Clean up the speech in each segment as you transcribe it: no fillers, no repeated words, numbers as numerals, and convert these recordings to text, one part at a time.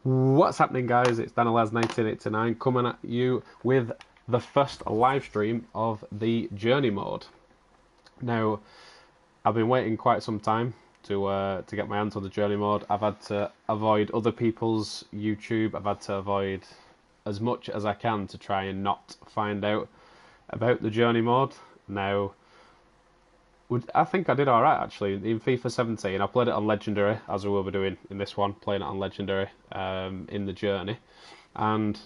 What's happening, guys? It's DanielAs1989 coming at you with the first live stream of the Journey mode. Now, I've been waiting quite some time to get my hands on the Journey mode. I've had to avoid other people's YouTube. I've had to avoid as much as I can to try and not find out about the Journey mode. Now, I think I did alright actually. In FIFA 17, I played it on Legendary, as we will be doing in this one, playing it on Legendary in the Journey. And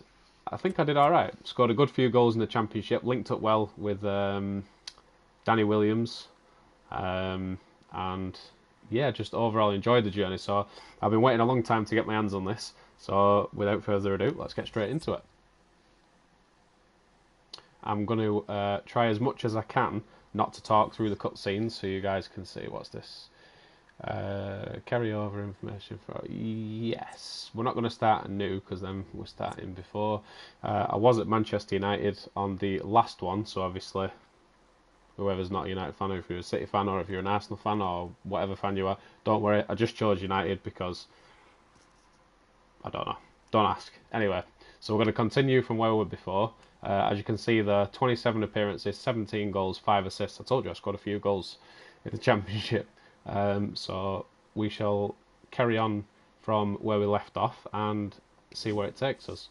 I think I did alright. Scored a good few goals in the Championship, linked up well with Danny Williams. And yeah, just overall enjoyed the Journey. So I've been waiting a long time to get my hands on this. So without further ado, let's get straight into it. I'm going to try as much as I can not to talk through the cutscenes so you guys can see. What's this? Carry over information for... Yes. We're not going to start anew because then we're starting before. I was at Manchester United on the last one, so obviously whoever's not a United fan, or if you're a City fan or if you're an Arsenal fan or whatever fan you are, don't worry, I just chose United because I don't know. Don't ask. Anyway, so we're going to continue from where we were before. As you can see there, 27 appearances, 17 goals, 5 assists. I told you I scored a few goals in the Championship. So we shall carry on from where we left off and see where it takes us.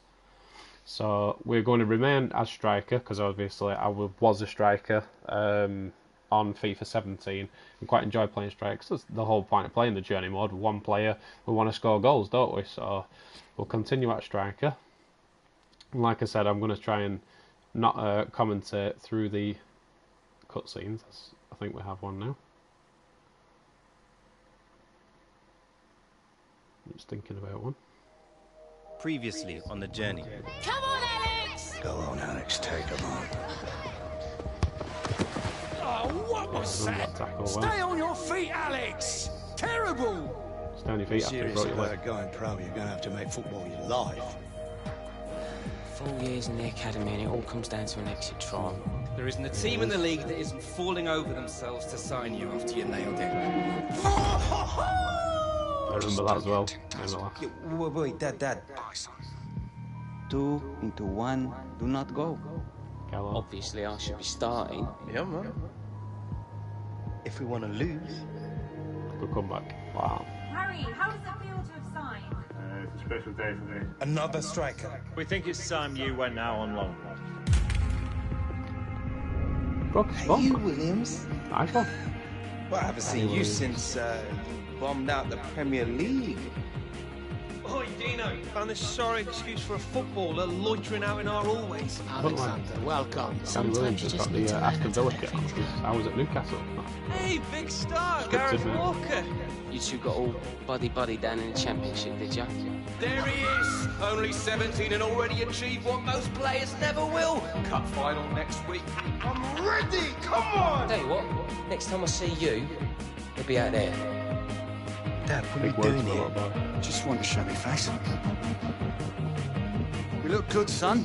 So we're going to remain as striker, because obviously I was a striker on FIFA 17 and quite enjoy playing strikers. That's the whole point of playing the Journey mode. With one player, we want to score goals, don't we? So we'll continue at striker. Like I said, I'm going to try and not commentate through the cutscenes. I think we have one now. I'm just thinking about one. Previously on the Journey. Come on, Alex! Go on, Alex, take him on. Oh, what was that? Stay on your feet, Alex! Terrible! Stay on your feet after you broke Seriously, your leg. about going pro, you're going to have to make football your life. 4 years in the academy and it all comes down to an exit trial. There isn't a team in the league that isn't falling over themselves to sign you after you nailed it. I remember that as well. Wait, Dad. 2 into 1, do not go. Gallo. Obviously, I should be starting. Yeah, man. If we want to lose. Good comeback. Wow. Harry, how does it feel to have signed? It's a special day for me. Another striker. We think it's time you went out on loan. Broke his phone. You, Williams? Nice one. Well, I haven't seen you since bombed out the Premier League. Oi, Dino, found this sorry excuse for a footballer loitering out in our hallways. Alexander, welcome. Danny Williams has got the Aston Villa kit on. I was at Newcastle. Hey, big star, Good Gareth to know. Walker. You two got all buddy down in the championship, did ya? There he is, only 17 and already achieved what most players never will. Cup final next week. I'm ready! Come on! Tell you what, next time I see you, you'll be out there. Dad, what are Big you words doing for a here? little boy. Just want to show me face. You look good, son.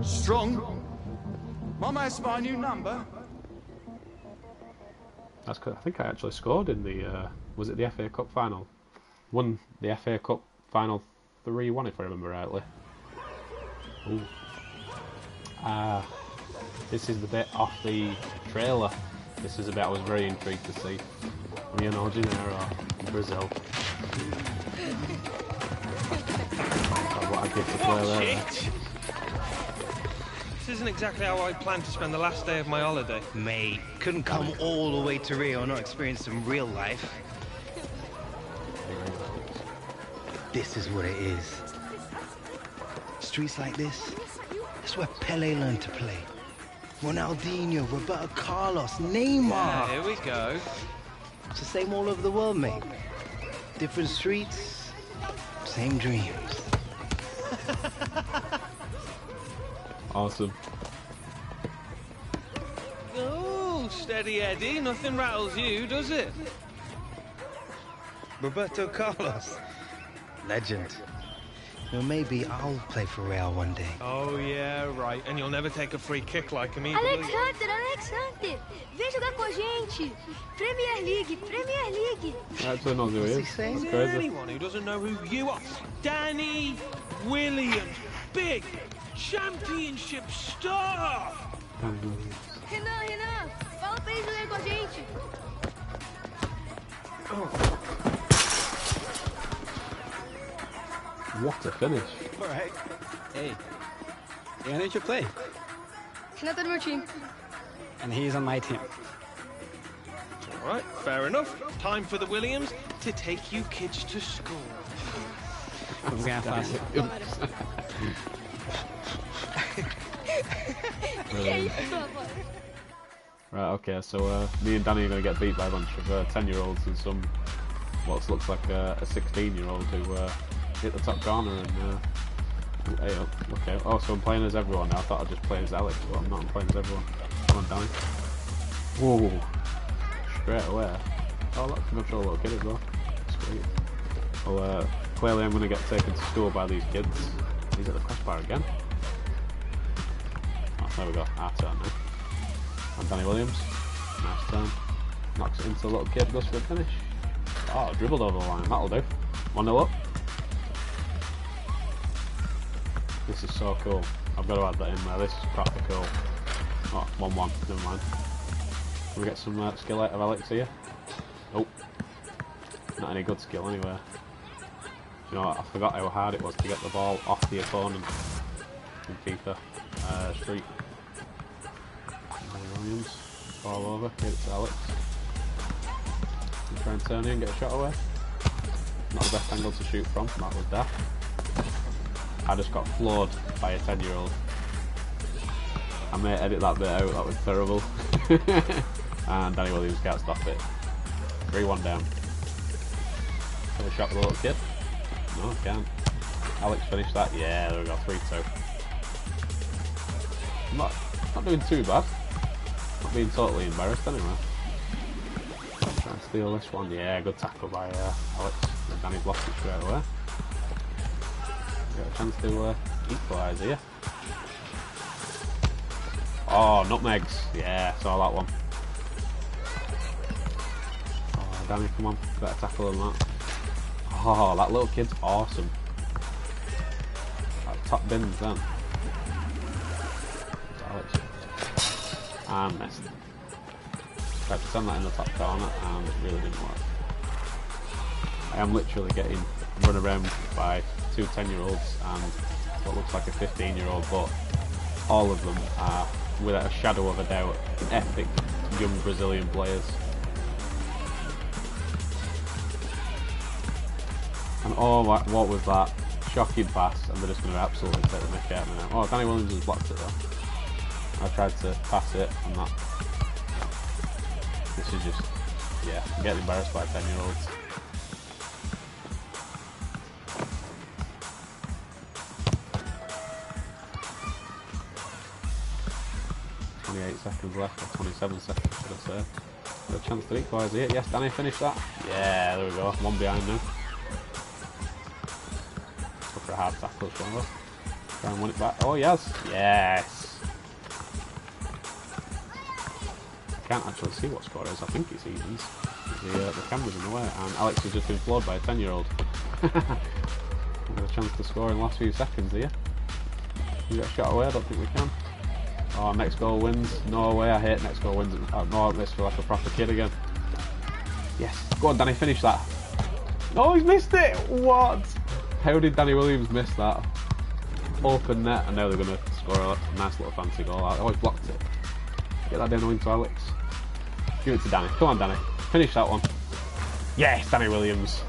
Strong. Mama has my new number. That's good. I think I actually scored in the was it the FA Cup final? Won the FA Cup final 3-1 if I remember rightly. Ooh. This is the bit off the trailer. This is a bit I was very intrigued to see. Rio de Janeiro, Brazil. That's what I did to play there. This isn't exactly how I planned to spend the last day of my holiday. Mate, couldn't come all the way to Rio and not experience some real life. This is what it is. Streets like this, that's where Pele learned to play. Ronaldinho, Roberto Carlos, Neymar. Yeah, here we go. It's the same all over the world, mate. Different streets, same dreams. Awesome. Oh, steady Eddie, nothing rattles you, does it? Roberto Carlos, legend. maybe I'll play for Real one day. Oh, yeah, right. And you'll never take a free kick like him either, will you? Alexander, vem jogar com a gente. Premier League, Premier League. Actually, not who he is. That's Is there crazy. anyone who doesn't know who you are? Danny Williams, big championship star. Renan, fala pra ele jogar com a gente. What a finish. All right. Hey, you're gonna play. Renan tá no meu time. And he's on my team. All right, fair enough. Time for the Williams to take you kids to school. I'm gonna pass it. Right, okay, so me and Danny are going to get beat by a bunch of 10-year-olds and some, what looks like a 16-year-old who hit the top corner and hey up. Okay, oh, so I'm playing as everyone now. I thought I'd just play as Alex, but I'm not. I'm playing as everyone. Come on, Danny. Whoa, straight away. Oh, look, I can control a little kid as well. Sweet. Well, clearly I'm going to get taken to school by these kids. He's at the crossbar again. Oh, there we go. Our turn now. And Danny Williams. Nice turn. Knocks it into the little kid, goes for a finish. Oh, dribbled over the line. That'll do. 1-0 up. This is so cool. I've got to add that in there. This is proper cool. Oh, 1-1. Never mind. Can we get some skill out of Alex here? Oh. Not any good skill anyway. You know what? I forgot how hard it was to get the ball off the opponent in Fifa Street. Williams, ball over, give it to Alex. And try and turn in and get a shot away. Not the best angle to shoot from, that was daft. I just got floored by a 10-year-old. I may edit that bit out, that was terrible. And Danny Williams can't stop it. 3-1 down. Have a shot with a little kid. No, I can't. Alex finished that. Yeah, there we go, 3-2. I'm not doing too bad. Not being totally embarrassed anyway. Try and steal this one. Yeah, good tackle by Alex. And Danny's lost it straight away. Got a chance to equalise here. Oh, nutmegs. Yeah, saw that one. Oh, Danny, come on. Better tackle than that. Oh, that little kid's awesome. That top bins then. Alex. And missed. Tried to send that in the top corner and it really didn't work. I am literally getting run around by two 10-year-olds and what looks like a 15-year-old, but all of them are, without a shadow of a doubt, epic young Brazilian players. And oh, what was that? Shocking pass, and they're just going to absolutely take the mick out of me now. Oh, Danny Williams has blocked it though. I tried to pass it, and that. This is just, yeah, I'm getting embarrassed by 10-year-olds. Seconds left, or 27 seconds should I say. Got a chance to equalise here. Yes, Danny finished that. Yeah, there we go. One behind now. Go for a hard tackle as well. Try and win it back. Oh, yes. Yes. Can't actually see what score it is. I think it's evens. The camera's in the way, and Alex has just been floored by a 10-year-old. We've got a chance to score in the last few seconds here. We got a shot away. I don't think we can. Oh, next goal wins. No way, I hate next goal wins. No, this feel like a proper kid again. Yes. Go on, Danny, finish that. Oh, he's missed it! What? How did Danny Williams miss that? Open net, and now they're going to score a nice little fancy goal. I always blocked it. Get that down into Alex. Give it to Danny. Come on, Danny. Finish that one. Yes, Danny Williams.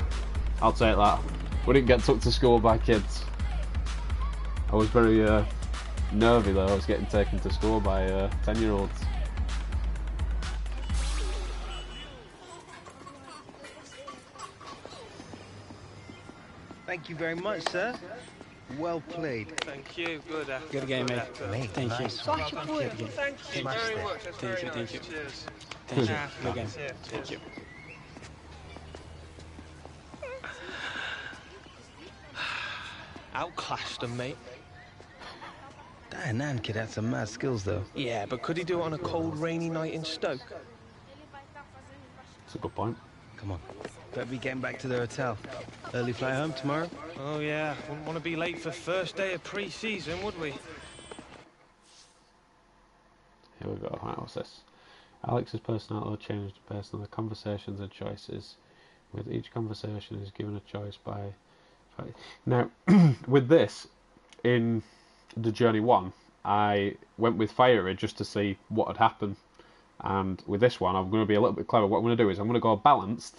I'll take that. We didn't get took to school by kids. I was very nervy though. I was getting taken to school by 10-year-olds. Thank you very much, sir. Well played. Thank you. Good effort. Good game, mate. Thank you. Sorte, pô. Thank you very much. That's very nice. Cheers. Thank you. Good game. Thank you. outclassed them, mate. That Nan kid had some mad skills, though. Yeah, but could he do it on a cold, rainy night in Stoke? That's a good point. Come on. Better be getting back to the hotel. Early flight home tomorrow? Oh, yeah. Wouldn't want to be late for first day of pre-season, would we? Here we go. Right, what's this? Alex's personality changed based on the conversations and choices. With each conversation is given a choice by... Now, with this, in the Journey 1, I went with Fiery just to see what had happened. And with this one, I'm going to be a little bit clever. What I'm going to do is I'm going to go balanced,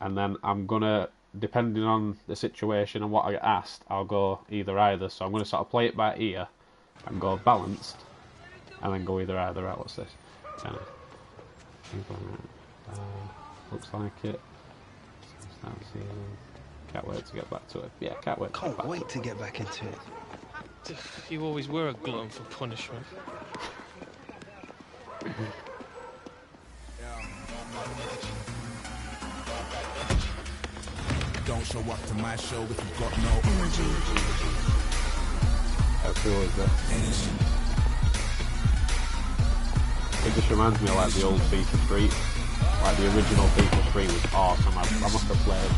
and then I'm going to, depending on the situation and what I get asked, I'll go either. So I'm going to sort of play it by ear and go balanced, and then go either. Right, what's this? Looks like it. Can't wait to get back to it. Yeah, can't wait. Can't wait to get back into it. You always were a glutton for punishment. Don't show up to my show if you've got no energy. That's always there. It just reminds me of like the old FIFA 3. Like the original FIFA 3 was awesome. I must have played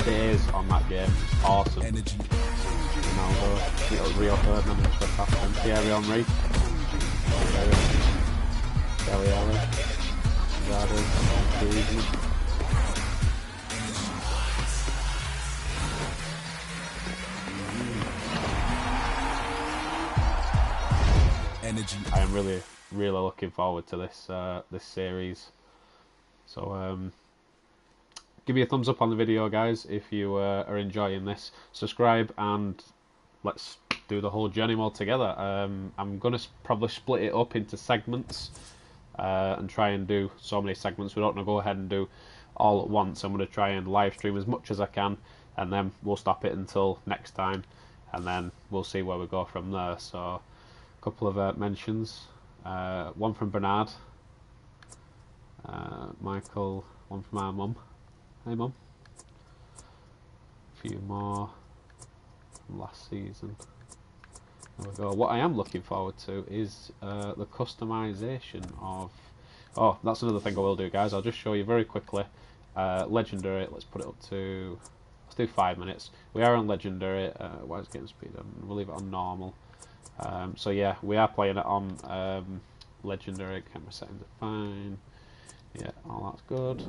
days on that game. It's awesome. Ronaldo, Rio Ferdinand, just past him. Thierry Henry. Dele Alli. Zidane. Energy. I am really looking forward to this this series. So give me a thumbs up on the video, guys, if you are enjoying this. Subscribe and let's do the whole journey mode together. I'm gonna probably split it up into segments and try and do so many segments. We don't want to go ahead and do all at once. I'm gonna try and live stream as much as I can, and then we'll stop it until next time, and then we'll see where we go from there. So a couple of mentions. One from Bernard, Michael, one from our mum. Hey mum. A few more from last season. There we go. What I am looking forward to is the customization of... Oh, that's another thing I will do, guys. I'll just show you very quickly. Legendary, let's put it up to... Let's do 5 minutes. We are on Legendary. Why is it getting speed on? We'll leave it on normal. So yeah, we are playing it on Legendary. Camera settings are fine. Yeah, all that's good.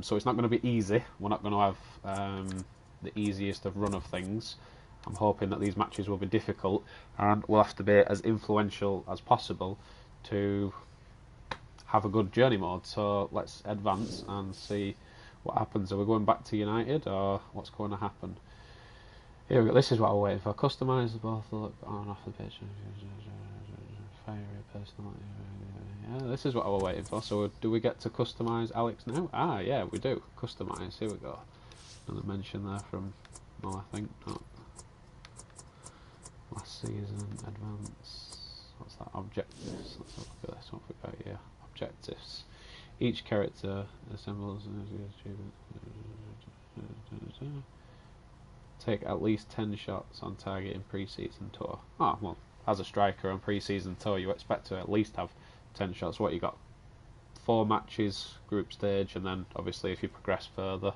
So it's not going to be easy. We're not going to have the easiest of run of things. I'm hoping that these matches will be difficult, and we'll have to be as influential as possible to have a good journey mode. So let's advance and see what happens. Are we going back to United, or what's going to happen? Here we go. This is what we're waiting for. Customise both look on and off the pitch. Fiery personality. Yeah, this is what we're waiting for. So do we get to customise Alex now? Ah, yeah, we do. Customise. Here we go. Another mention there from Mo, I think. No. Last season, advance. What's that? Objectives. Let's have a look at this. What we got here? Objectives. Each character assembles an achievement. Take at least 10 shots on target in pre-season tour. Oh, well, as a striker on pre-season tour, you expect to at least have 10 shots. What you got? 4 matches, group stage, and then obviously if you progress further,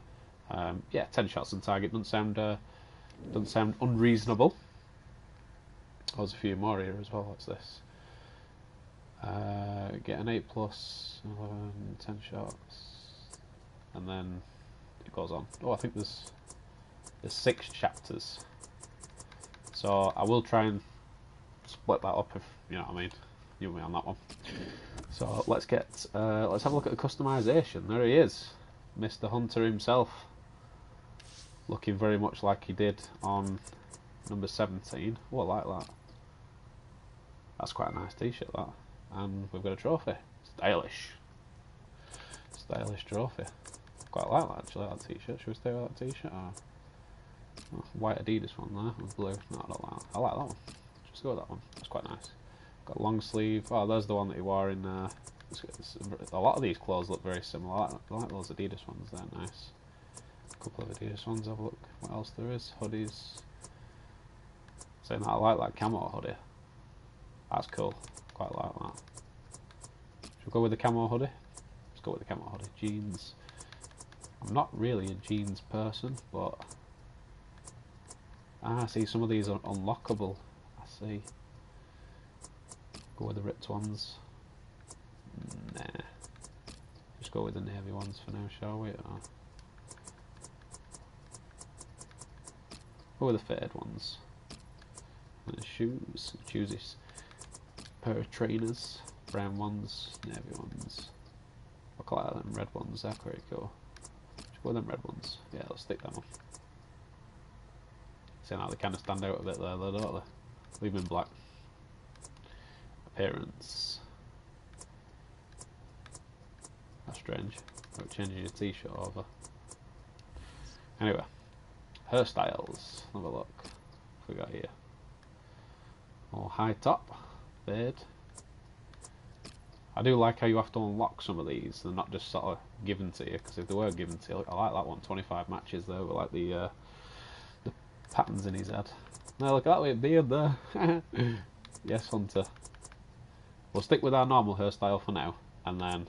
yeah, 10 shots on target doesn't sound unreasonable. There's a few more here as well. What's this? Get an 8+, 11, 10 shots, and then it goes on. Oh, I think there's 6 chapters, so I will try and split that up, if you know what I mean. You and me on that one. So let's have a look at the customization. There he is, Mr. Hunter himself, looking very much like he did on number 17. Oh, I like that. That's quite a nice t-shirt, that. And we've got a trophy. Stylish trophy. Quite like that, actually, that t-shirt. Should we stay with that t-shirt? Or... Oh, white Adidas one there with blue. No, I don't like that. I like that one. Just go with that one. That's quite nice. Got long sleeve. Oh, there's the one that he wore in. A lot of these clothes look very similar. I like those Adidas ones. They're nice. couple of videos ones, have a look what else there is. Hoodies. Saying that I like that camo hoodie. That's cool. Quite like that. Should we go with the camo hoodie? Let's go with the camo hoodie. Jeans. I'm not really a jeans person, but I see some of these are unlockable. I see. Go with the ripped ones. Nah. Just go with the navy ones for now, shall we? Or go with the faded ones. And the shoes. Choose this pair of trainers. Brown ones, navy ones. I quite like them red ones, they're pretty cool. Just go with them red ones. Yeah, let's stick them on. See how they kind of stand out a bit there, though, don't they? Leave them in black. Appearance. That's strange. Like changing your t-shirt over. Anyway, hairstyles. Have a look. What we got here? More high top, fade. I do like how you have to unlock some of these. They're not just sort of given to you. Because if they were given to you, I like that one. 25 matches there. With like the patterns in his head. Now look at that with beard there. Yes, Hunter. We'll stick with our normal hairstyle for now, and then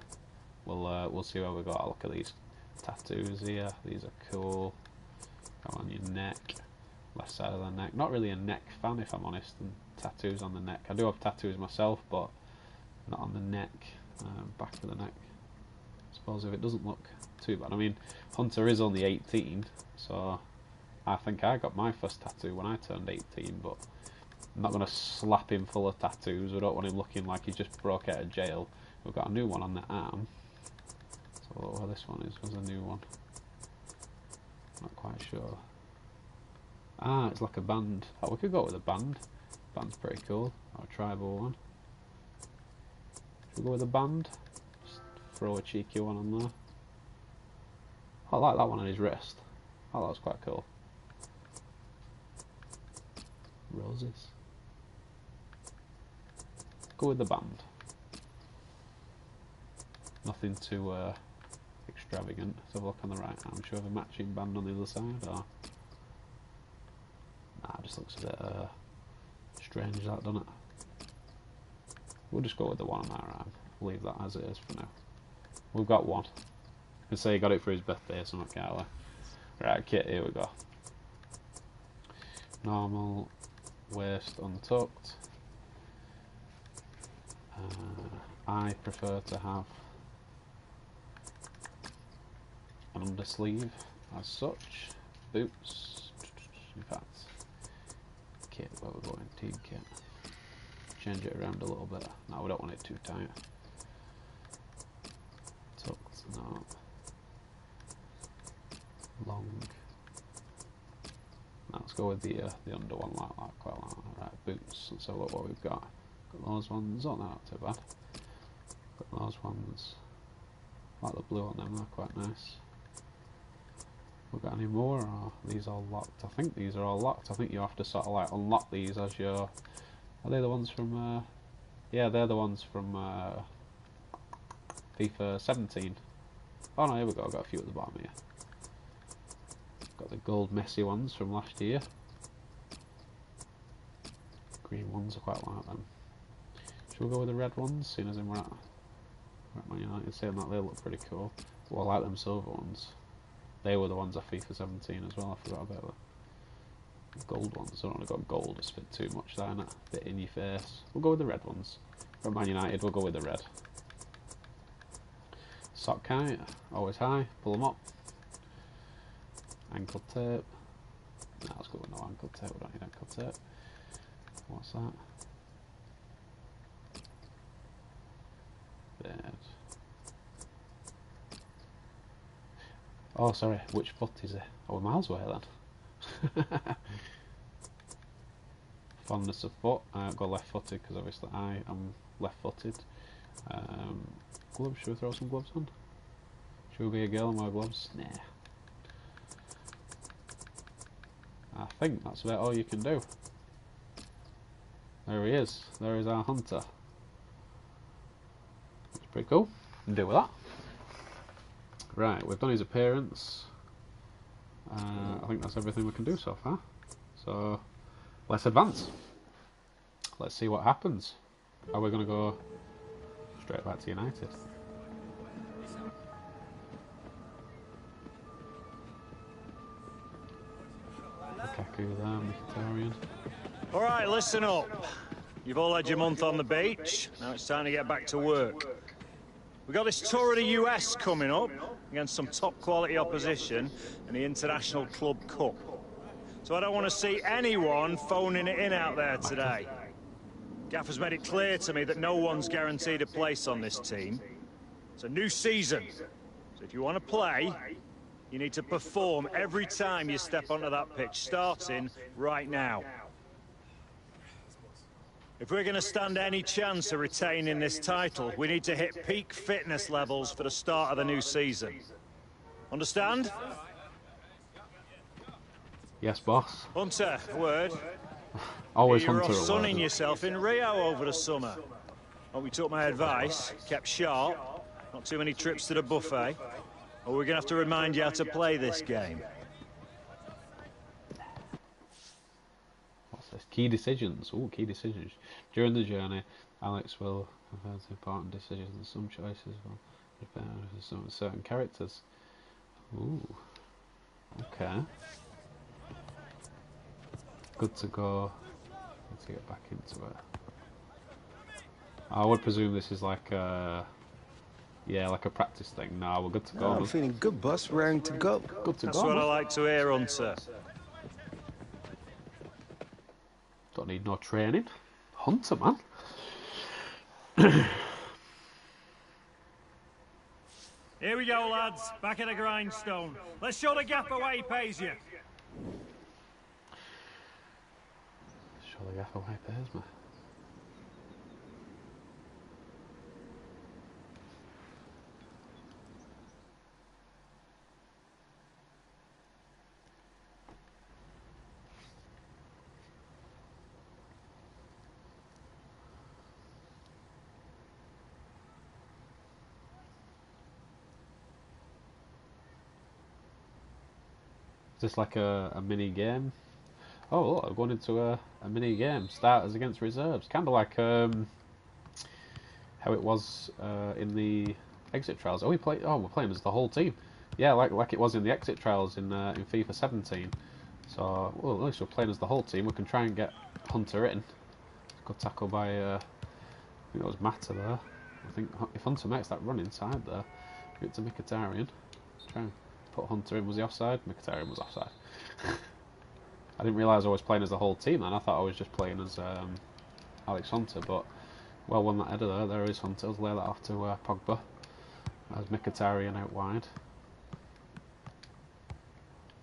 we'll see where we got. I'll look at these tattoos here. These are cool. Go on your neck, left side of the neck. Not really a neck fan, if I'm honest. And tattoos on the neck. I do have tattoos myself, but not on the neck. Back of the neck. I suppose if it doesn't look too bad. I mean, Hunter is only 18, so I think I got my first tattoo when I turned 18, but I'm not going to slap him full of tattoos. We don't want him looking like he just broke out of jail. We've got a new one on the arm. So look where this one is. There's a new one. Not quite sure. Ah, it's like a band. Oh, we could go with a band. Band's pretty cool. Or a tribal one. Should we go with a band? Just throw a cheeky one on there. I like that one on his wrist. Oh, that was quite cool. Roses. Go with the band. Nothing too extravagant. Let's have a look on the right arm. Should we have a matching band on the other side? Or nah, it just looks a bit strange, that, doesn't it? We'll just go with the one on our arm. We'll leave that as it is for now. We've got one. You can say he got it for his birthday or something, can't we? Right, kit, here we go. Normal, waist untucked. I prefer to have an undersleeve as such. Boots. In fact, kit, where we're going, team kit. Change it around a little bit. No, we don't want it too tight. Tucked, no. Long. Now let's go with the under one like that, quite like that. Right, boots. Let's have a look what we've got. Got those ones. Oh, no, not too bad. Got those ones. I like the blue on them, they're quite nice. We've got any more, or are these all locked? I think these are all locked. I think you have to sort of like unlock these as your... Are they the ones from... yeah, they're the ones from FIFA 17. Oh no, here we go, I've got a few at the bottom here. Got the gold Messi ones from last year. Green ones, I quite like them. Should we go with the red ones, seeing as we're at Man United, saying that they look pretty cool. Well, I like them silver ones. They were the ones off FIFA 17 as well, I forgot about the gold ones. I don't want to go gold, it's a bit too much there, innit? A bit in your face. We'll go with the red ones. From Man United, we'll go with the red. Sock kite, always high, pull them up. Ankle tape. No, let's go with no ankle tape, we don't need ankle tape. What's that? Bed. Oh, sorry, which foot is it? Oh, we're miles away then. Fondness of foot. I've got left footed because obviously I am left footed. Gloves, should we throw some gloves on? Should we be a girl and wear gloves? Nah. I think that's about all you can do. There he is. There is our hunter. That's pretty cool. Can deal with that. Right, we've done his appearance. I think that's everything we can do so far. So let's advance. Let's see what happens. Are we going to go straight back to United? Lukaku there, Mkhitaryan. All right, listen up. You've all had your month on the beach. Now it's time to get back to work. We've got this tour of the US coming up against some top-quality opposition in the International Club Cup. So I don't want to see anyone phoning it in out there today. Gaffer's made it clear to me that no one's guaranteed a place on this team. It's a new season. So if you want to play, you need to perform every time you step onto that pitch, starting right now. If we're going to stand any chance of retaining this title, we need to hit peak fitness levels for the start of the new season. Understand? Yes, boss. Hunter, a word. Always You're Hunter. off sunning yourself in Rio over the summer. Hope you took my advice, kept sharp, not too many trips to the buffet, or we're going to have to remind you how to play this game. What's this? Key decisions. Ooh, key decisions. During the journey, Alex will refer to important decisions and some choices will refer to some certain characters. Ooh. Okay. Good to go. Let's get back into it. I would presume this is like a... Yeah, like a practice thing. No, we're good to go. Oh, I'm feeling good, boss. Raring to go. Good to That's go. what I like to hear, Hunter. Don't need no training. Hunter, man. Here we go, lads. Back at the grindstone. Let's show the gaffer why he pays you. Show the gaffer why he pays me. Is this like a mini game? Oh, look, I've gone into a mini game. Starters against reserves. Kind of like how it was in the exit trials. Oh, we're playing as the whole team. Yeah, like it was in the exit trials in FIFA 17. So, well, at least we're playing as the whole team. We can try and get Hunter in. Good tackle by I think it was Mata there. I think if Hunter makes that run inside there, give it to Mkhitaryan. Try and put Hunter in. Was he offside? Mkhitaryan was offside. I didn't realise I was playing as the whole team then. I thought I was just playing as Alex Hunter, but well won that header there. There is Hunter. Let's lay that off to Pogba. There's Mkhitaryan out wide.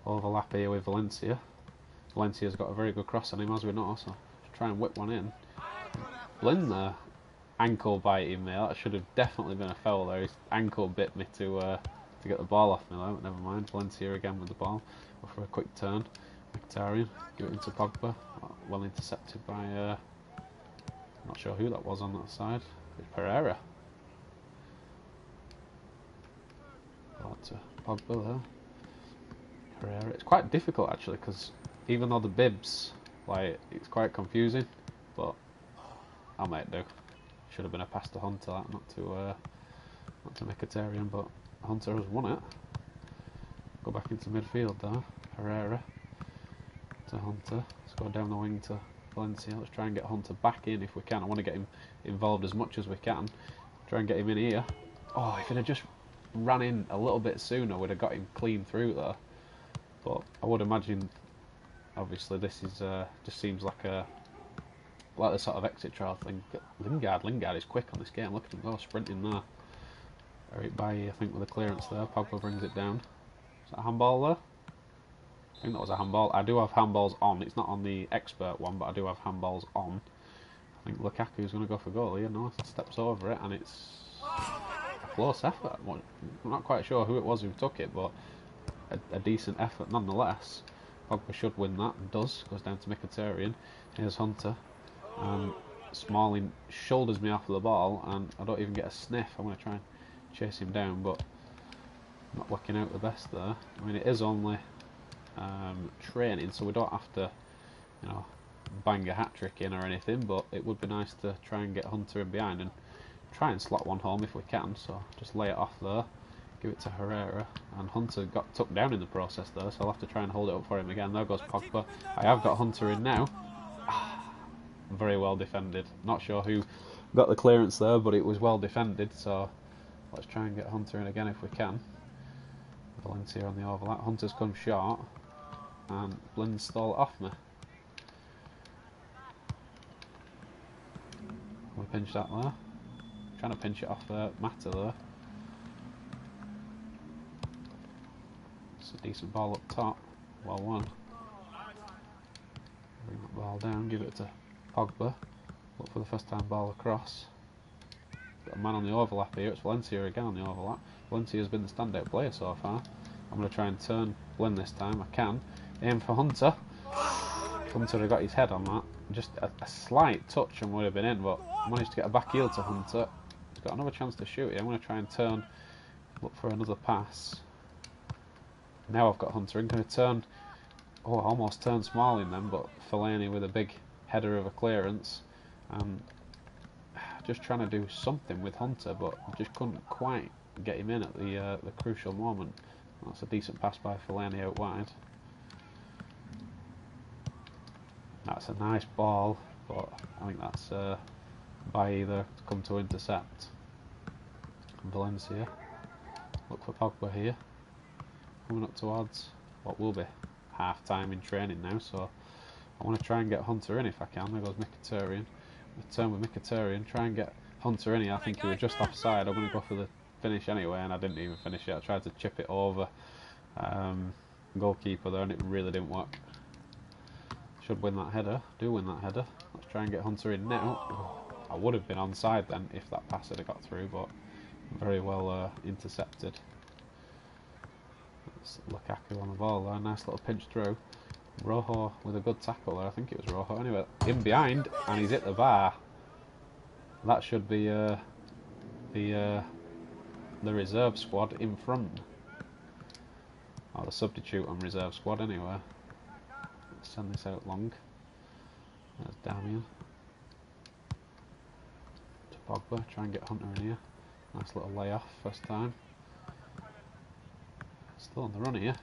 Overlap here with Valencia. Valencia's got a very good cross on him, as we know, so try and whip one in. Blin there. Ankle biting me. That should have definitely been a foul there. His ankle bit me to get the ball off me though, but never mind. Valencia again with the ball. Go for a quick turn. Mkhitaryan, give it into Pogba. Well intercepted by, not sure who that was on that side. It's Pereira. Ball to Pogba there. Pereira. It's quite difficult actually, because even though the bibs, like, it's quite confusing, but I'll make do. Should have been a pass to Hunter, that, not to Mkhitaryan, but Hunter has won it. Go back into midfield there. Pereira to Hunter. Let's go down the wing to Valencia. Let's try and get Hunter back in if we can. I want to get him involved as much as we can. Try and get him in here. Oh, if it had just ran in a little bit sooner, we'd have got him clean through there. But I would imagine, obviously, this is just seems like the sort of exit trial thing. Lingard is quick on this game. Look at him go sprinting there. Eric Bailly, I think, with a clearance there. Pogba brings it down. Is that a handball there? I think that was a handball. I do have handballs on. It's not on the expert one, but I do have handballs on. I think Lukaku's going to go for goal here. No, steps over it, and it's a close effort. I'm not quite sure who it was who took it, but a decent effort nonetheless. Pogba should win that, and does. Goes down to Mkhitaryan. Here's Hunter. Smalling shoulders me off the ball, and I don't even get a sniff. I'm going to try and chase him down, but not working out the best there. I mean, it is only training, so we don't have to, you know, bang a hat-trick in or anything, but it would be nice to try and get Hunter in behind and try and slot one home if we can. So just lay it off there, give it to Herrera, and Hunter got took down in the process there, so I'll have to try and hold it up for him again. There goes Pogba. I have got Hunter in now. Very well defended. Not sure who got the clearance there, but it was well defended, so let's try and get Hunter in again if we can. Valencia on the overlap. Hunter's come short, and Blinn stole it off me. We pinch that there. Trying to pinch it off Mata there. It's a decent ball up top. Well won. Bring that ball down, give it to Pogba. Look for the first time ball across. Got a man on the overlap here. It's Valencia again on the overlap. Valencia has been the standout player so far. I'm going to try and turn Blinn this time. I can. Aim for Hunter. Hunter had got his head on that. Just a slight touch and would have been in, but managed to get a back heel to Hunter. He's got another chance to shoot it. I'm going to try and turn, look for another pass. Now I've got Hunter in. Going to turn. Oh, I almost turned Smalling then, but Fellaini with a big header of a clearance. Just trying to do something with Hunter, but just couldn't quite get him in at the crucial moment. That's a decent pass by Fellaini out wide. That's a nice ball, but I think that's by either to come to intercept. Valencia. Look for Pogba here. Coming up towards what will be half time in training now, so I want to try and get Hunter in if I can. There goes Mkhitaryan. Turn with Mkhitaryan, try and get Hunter in here. I think he was just offside. I'm going to go for the finish anyway, and I didn't even finish it. I tried to chip it over goalkeeper there, and it really didn't work. Should win that header. Do win that header. Let's try and get Hunter in now. I would have been onside then if that pass had got through, but very well intercepted. That's Lukaku on the ball there. Nice little pinch through. Rojo with a good tackle there. I think it was Rojo. Anyway, in behind, and he's hit the bar. That should be the reserve squad in front. Or the substitute and reserve squad anyway. Let's send this out long. There's Damian. To Pogba, try and get Hunter in here. Nice little layoff first time. Still on the run here.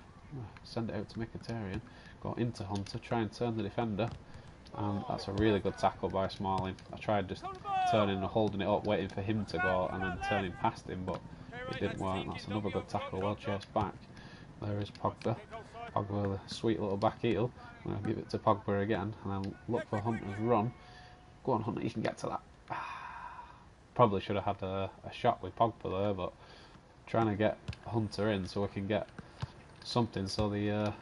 Send it out to Mkhitaryan. Go into Hunter, try and turn the defender. And that's a really good tackle by Smalling. I tried just turning and holding it up, waiting for him to go and then turning past him, but it didn't work. That's another good tackle, well chased back. There is Pogba. Pogba with a sweet little back heel. I'm going to give it to Pogba again and then look for Hunter's run. Go on Hunter, you can get to that. Probably should have had a shot with Pogba there, but trying to get Hunter in so we can get something so the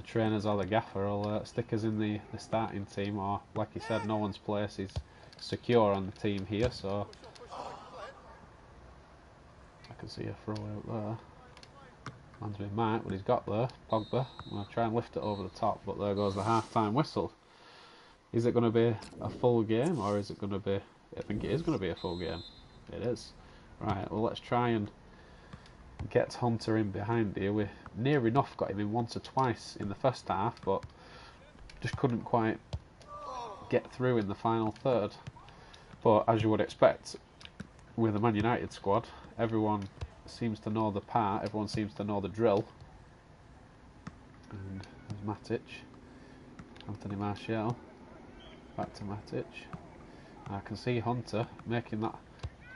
trainers or the gaffer will stick us in the starting team, or like he said, no one's place is secure on the team here, so I can see a throw out there. Man's been marked, what he's got there, Pogba. I'm going to try and lift it over the top, but there goes the half-time whistle. Is it going to be a full game, or is it going to be... I think it is going to be a full game. It is. Right, well let's try and get Hunter in behind here. We near enough got him in once or twice in the first half, but just couldn't quite get through in the final third. But as you would expect, with the Man United squad, everyone seems to know the part, everyone seems to know the drill. And there's Matic, Anthony Martial, back to Matic. And I can see Hunter making that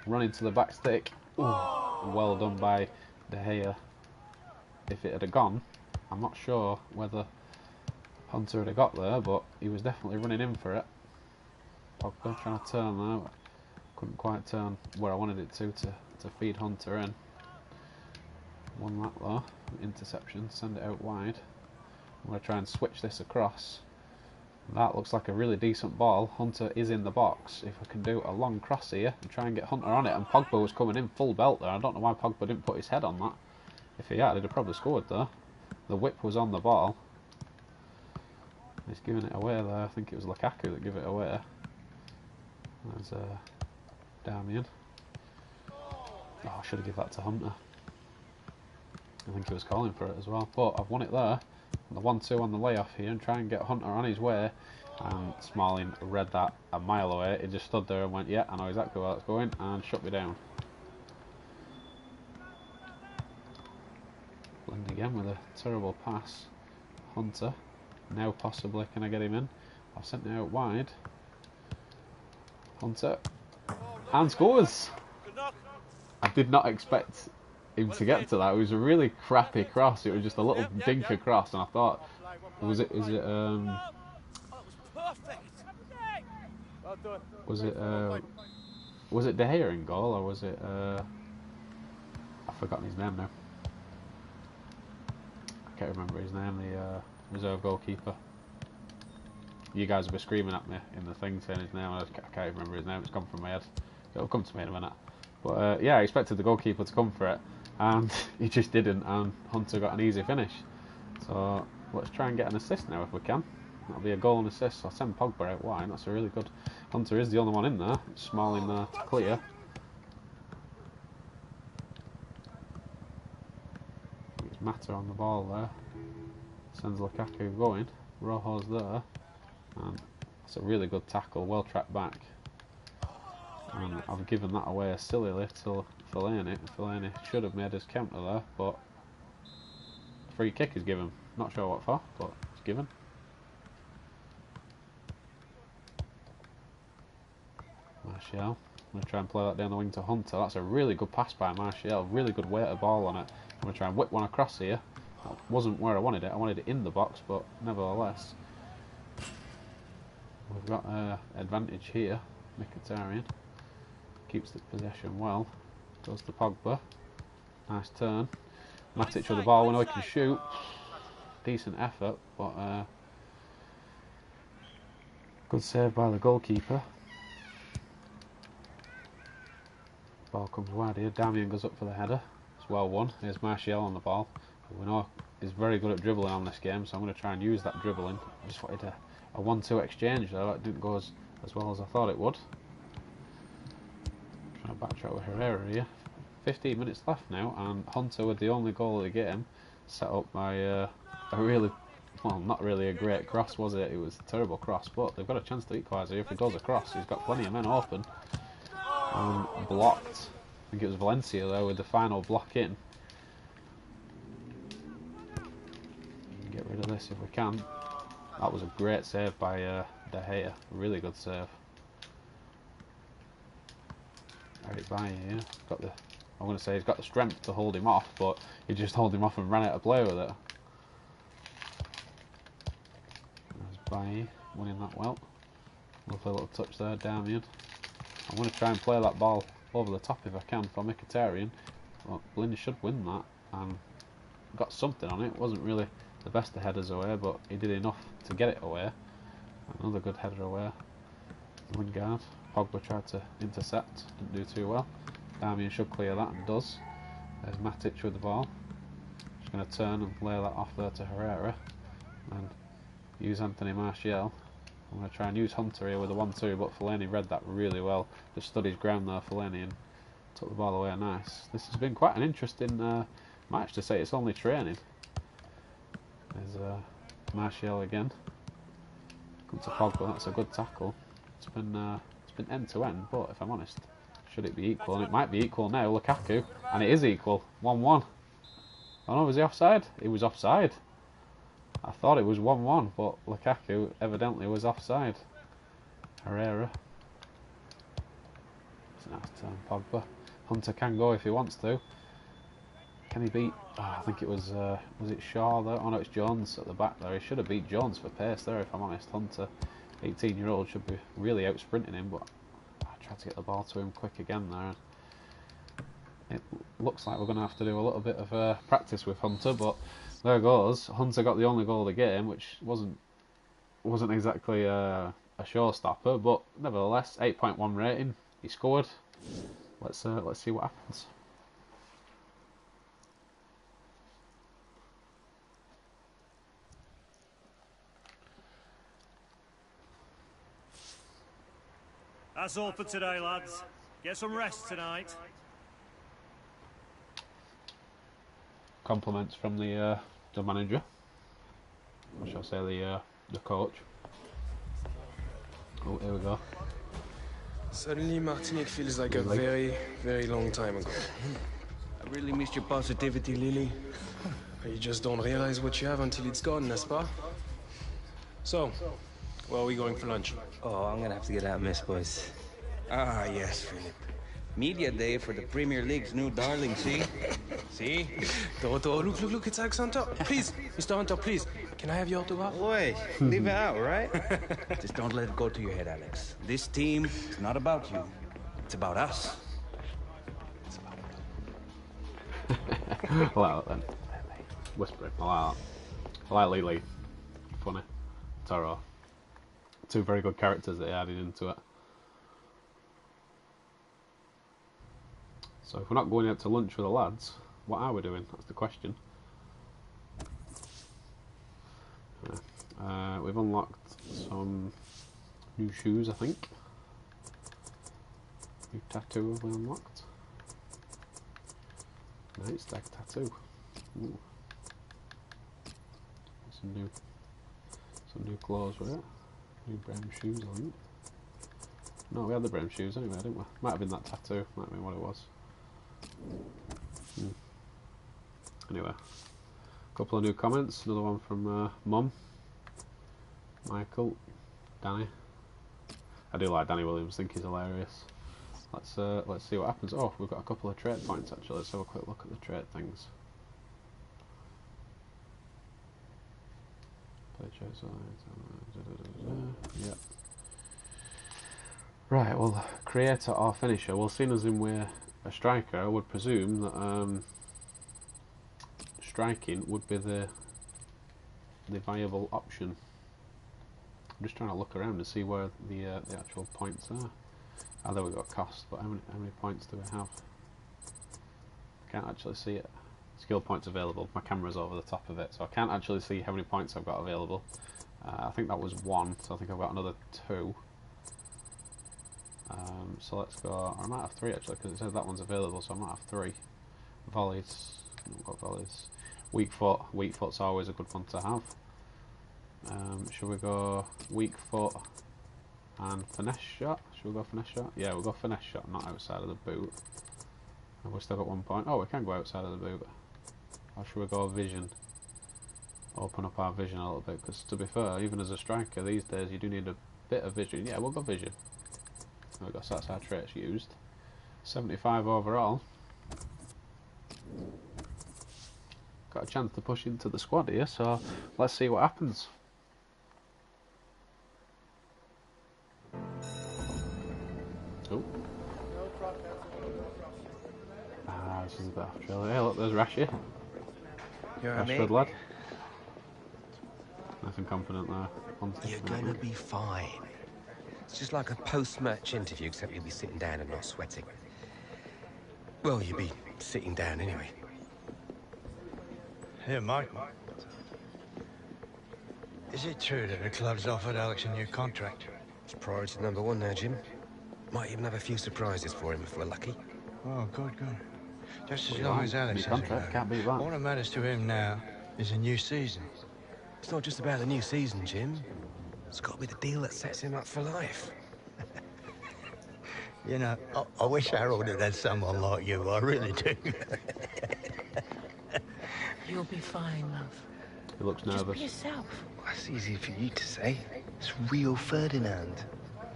run into the back stick. Ooh, well done by De Gea. If it had gone, I'm not sure whether Hunter would have got there, but he was definitely running in for it. Pogba trying to turn there, but couldn't quite turn where I wanted it to feed Hunter in. Won that though, interception, send it out wide. I'm going to try and switch this across. That looks like a really decent ball. Hunter is in the box. If I can do a long cross here and try and get Hunter on it, and Pogba was coming in full belt there. I don't know why Pogba didn't put his head on that. If he had, he'd have probably scored there. The whip was on the ball. He's giving it away there. I think it was Lukaku that gave it away. There's Damian. Oh, I should have given that to Hunter. I think he was calling for it as well. But I've won it there. The 1-2 on the layoff here and try and get Hunter on his way. And Smalling read that a mile away. He just stood there and went, yeah, I know exactly where that's going, and shut me down. Blind again with a terrible pass. Hunter. Now possibly can I get him in? I've sent it out wide. Hunter. And scores! I did not expect him to get to that. It was a really crappy cross. It was just a little dinker cross, and I thought, was it was it De Gea in goal, or was it I've forgotten his name now. I can't remember his name, the reserve goalkeeper. You guys will be screaming at me in the thing saying his name. I can't remember his name. It's gone from my head. It'll come to me in a minute. But yeah, I expected the goalkeeper to come for it, and he just didn't, and Hunter got an easy finish. So let's try and get an assist now if we can. That'll be a goal and assist. I'll send Pogba out wide. That's a really good. Hunter is the only one in there. Smalling there to clear. It's Mata on the ball there. Sends Lukaku going. Rojo's there. And it's a really good tackle. Well tracked back. And I've given that away sillily to Fellaini. Fellaini should have made his counter there, but free kick is given. Not sure what for, but it's given. Martial. I'm going to try and play that down the wing to Hunter. That's a really good pass by Martial. Really good weight of ball on it. I'm going to try and whip one across here. That wasn't where I wanted it. I wanted it in the box, but nevertheless. We've got advantage here. Mkhitaryan keeps the possession well. Goes to Pogba. Nice turn. Matic with the ball. We know he can shoot. Decent effort, but good save by the goalkeeper. Ball comes wide here. Damian goes up for the header. It's well won. Here's Martial on the ball. We know he's very good at dribbling on this game, so I'm going to try and use that dribbling. I just wanted a 1-2 exchange there. That didn't go as well as I thought it would. Trying to backtrack with Herrera here. 15 minutes left now, and Hunter with the only goal of the game, set up by a really, well, not really a great cross, was it? It was a terrible cross, but they've got a chance to equalise here. If he goes across, he's got plenty of men open. Blocked. I think it was Valencia though with the final block in. Get rid of this if we can. That was a great save by De Gea. Really good save. Eric Bailly here. Got the. I'm going to say he's got the strength to hold him off, but he just held him off and ran out of play with it. There's Bailly winning that well. Lovely little touch there, Damian. I'm going to try and play that ball over the top if I can for Mkhitaryan. Well, Blind should win that, and got something on it. It wasn't really the best of headers away, but he did enough to get it away. Another good header away. Wingard. Pogba tried to intercept, didn't do too well. Damian should clear that and does. There's Matic with the ball. Just going to turn and lay that off there to Herrera and use Anthony Martial. I'm going to try and use Hunter here with a 1-2, but Fellaini read that really well. Just stood his ground there, Fellaini, and took the ball away nice. This has been quite an interesting match, to say it's only training. There's Martial again. Come to Pogba, that's a good tackle. It's been end to end, but if I'm honest, should it be equal? And it might be equal now. Lukaku, and it is equal. 1-1. Oh no, was he offside? He was offside. I thought it was 1-1, but Lukaku evidently was offside. Herrera. It's a nice turn, Pogba. Hunter can go if he wants to. Can he beat? Oh, I think it was it Shaw there? Oh no, it's Jones at the back there. He should have beat Jones for pace there, if I'm honest. Hunter, 18-year-old, should be really out sprinting him, but I tried to get the ball to him quick again there. It looks like we're going to have to do a little bit of practice with Hunter, but there goes. Hunter got the only goal of the game, which wasn't exactly a showstopper, but nevertheless, 8.1 rating. He scored. Let's see what happens. That's all for today, lads. Get some rest tonight. compliments from the manager. Or shall I say the coach? Oh, here we go. Suddenly, Martinique feels like a very, very long time ago. I really missed your positivity, Lily. You just don't realize what you have until it's gone, n'est-ce pas? So, where are we going for lunch? Oh, I'm gonna have to get out of this, boys. Ah, yes, Philip. Media day for the Premier League's new darling, see? See? Toto, look, it's Alex Hunter. Please, Mr. Hunter, please. Can I have your autograph? Wait, leave it out, right? Just don't let it go to your head, Alex. This team is not about you. It's about us. It's about I like that then. Whispering. I like that. I like Lily. Funny. Taro. Two very good characters that he added into it. So if we're not going out to lunch with the lads, what are we doing? That's the question. We've unlocked some new shoes, I think. New tattoo have we unlocked? Nice tag tattoo. Ooh. Some new clothes with it. New brown shoes, I think. No, we had the brown shoes anyway, didn't we? Might have been that tattoo. Might have been what it was. Anyway, a couple of new comments. Another one from Mum, Michael, Danny. I do like Danny Williams. Think he's hilarious. Let's see what happens. Oh, we've got a couple of trade points actually. Let's have a quick look at the trade things. Yep. Right. Well, creator or finisher. Well, seeing as in we're a striker, I would presume that striking would be the viable option. I'm just trying to look around and see where the actual points are. Oh, there we got cost, but how many points do we have? I can't actually see it. Skill points available. My camera's over the top of it, so I can't actually see how many points I've got available. I think that was 1, so I think I've got another 2. So let's go. I might have 3 actually, because it says that one's available, so I might have 3. Volleys. I've got volleys. Weak foot. Weak foot's always a good one to have. Should we go weak foot and finesse shot? Should we go finesse shot? Yeah, we'll go finesse shot, not outside of the boot. And we've still got 1 point. Oh, we can go outside of the boot. Or should we go vision? Open up our vision a little bit, because to be fair, even as a striker these days, you do need a bit of vision. Yeah, we'll go vision. There we go, so that's our traits used. 75 overall. Got a chance to push into the squad here, so let's see what happens. Oh. This is a bit off trail. Hey, look, there's Rashi. You're right, Rashford, lad. Nothing confident there. You're gonna be fine. It's just like a post-match interview, except you'll be sitting down and not sweating. Well, you'll be sitting down anyway. Here, Michael. Is it true that the club's offered Alex a new contract? It's priority #1 now, Jim. Might even have a few surprises for him if we're lucky. Oh, good. Just as long as Alex has can't beat that. All that matters to him now is a new season. It's not just about the new season, Jim. It's got to be the deal that sets him up for life. You know, I wish Harold had someone like you. I really do. You'll be fine, love. He looks nervous. Just be yourself. That's easy for you to say. It's Rio Ferdinand.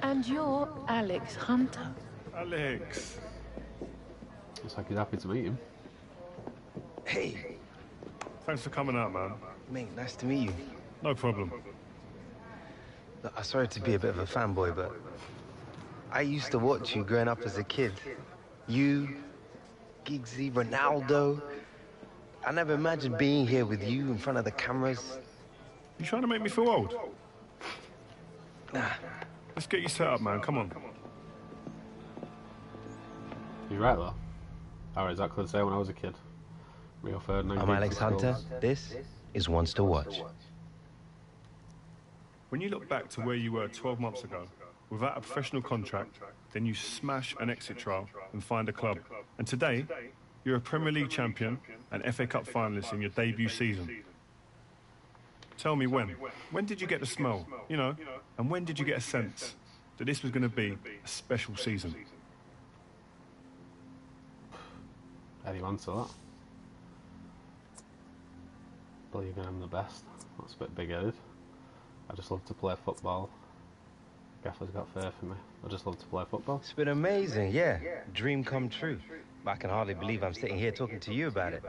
And you're Alex Hunter. Alex. Looks like he's happy to meet him. Hey. Thanks for coming out, man. Mate, nice to meet you. No problem. Look, I'm sorry to be a bit of a fanboy, but I used to watch you growing up as a kid. You, Giggsy, Ronaldo. I never imagined being here with you in front of the cameras. You trying to make me feel old? Nah. Let's get you set up, man. Come on. You're right, though. I was exactly the same when I was a kid. Rio Ferdinand. I'm Alex Hunter. This is Ones to Watch. When you look back to where you were 12 months ago, without a professional contract, then you smash an exit trial and find a club. And today, You're a Premier League champion and FA Cup finalist in your debut season. Tell me when. When did you get the smell, you know, and when did you get a sense that this was going to be a special season? How do you answer that? Believing I'm the best. That's a bit big-headed. I just love to play football. Gaffer's got faith in me. I just love to play football. It's been amazing, yeah. Dream come true. But I can hardly believe I'm sitting here talking to you about it.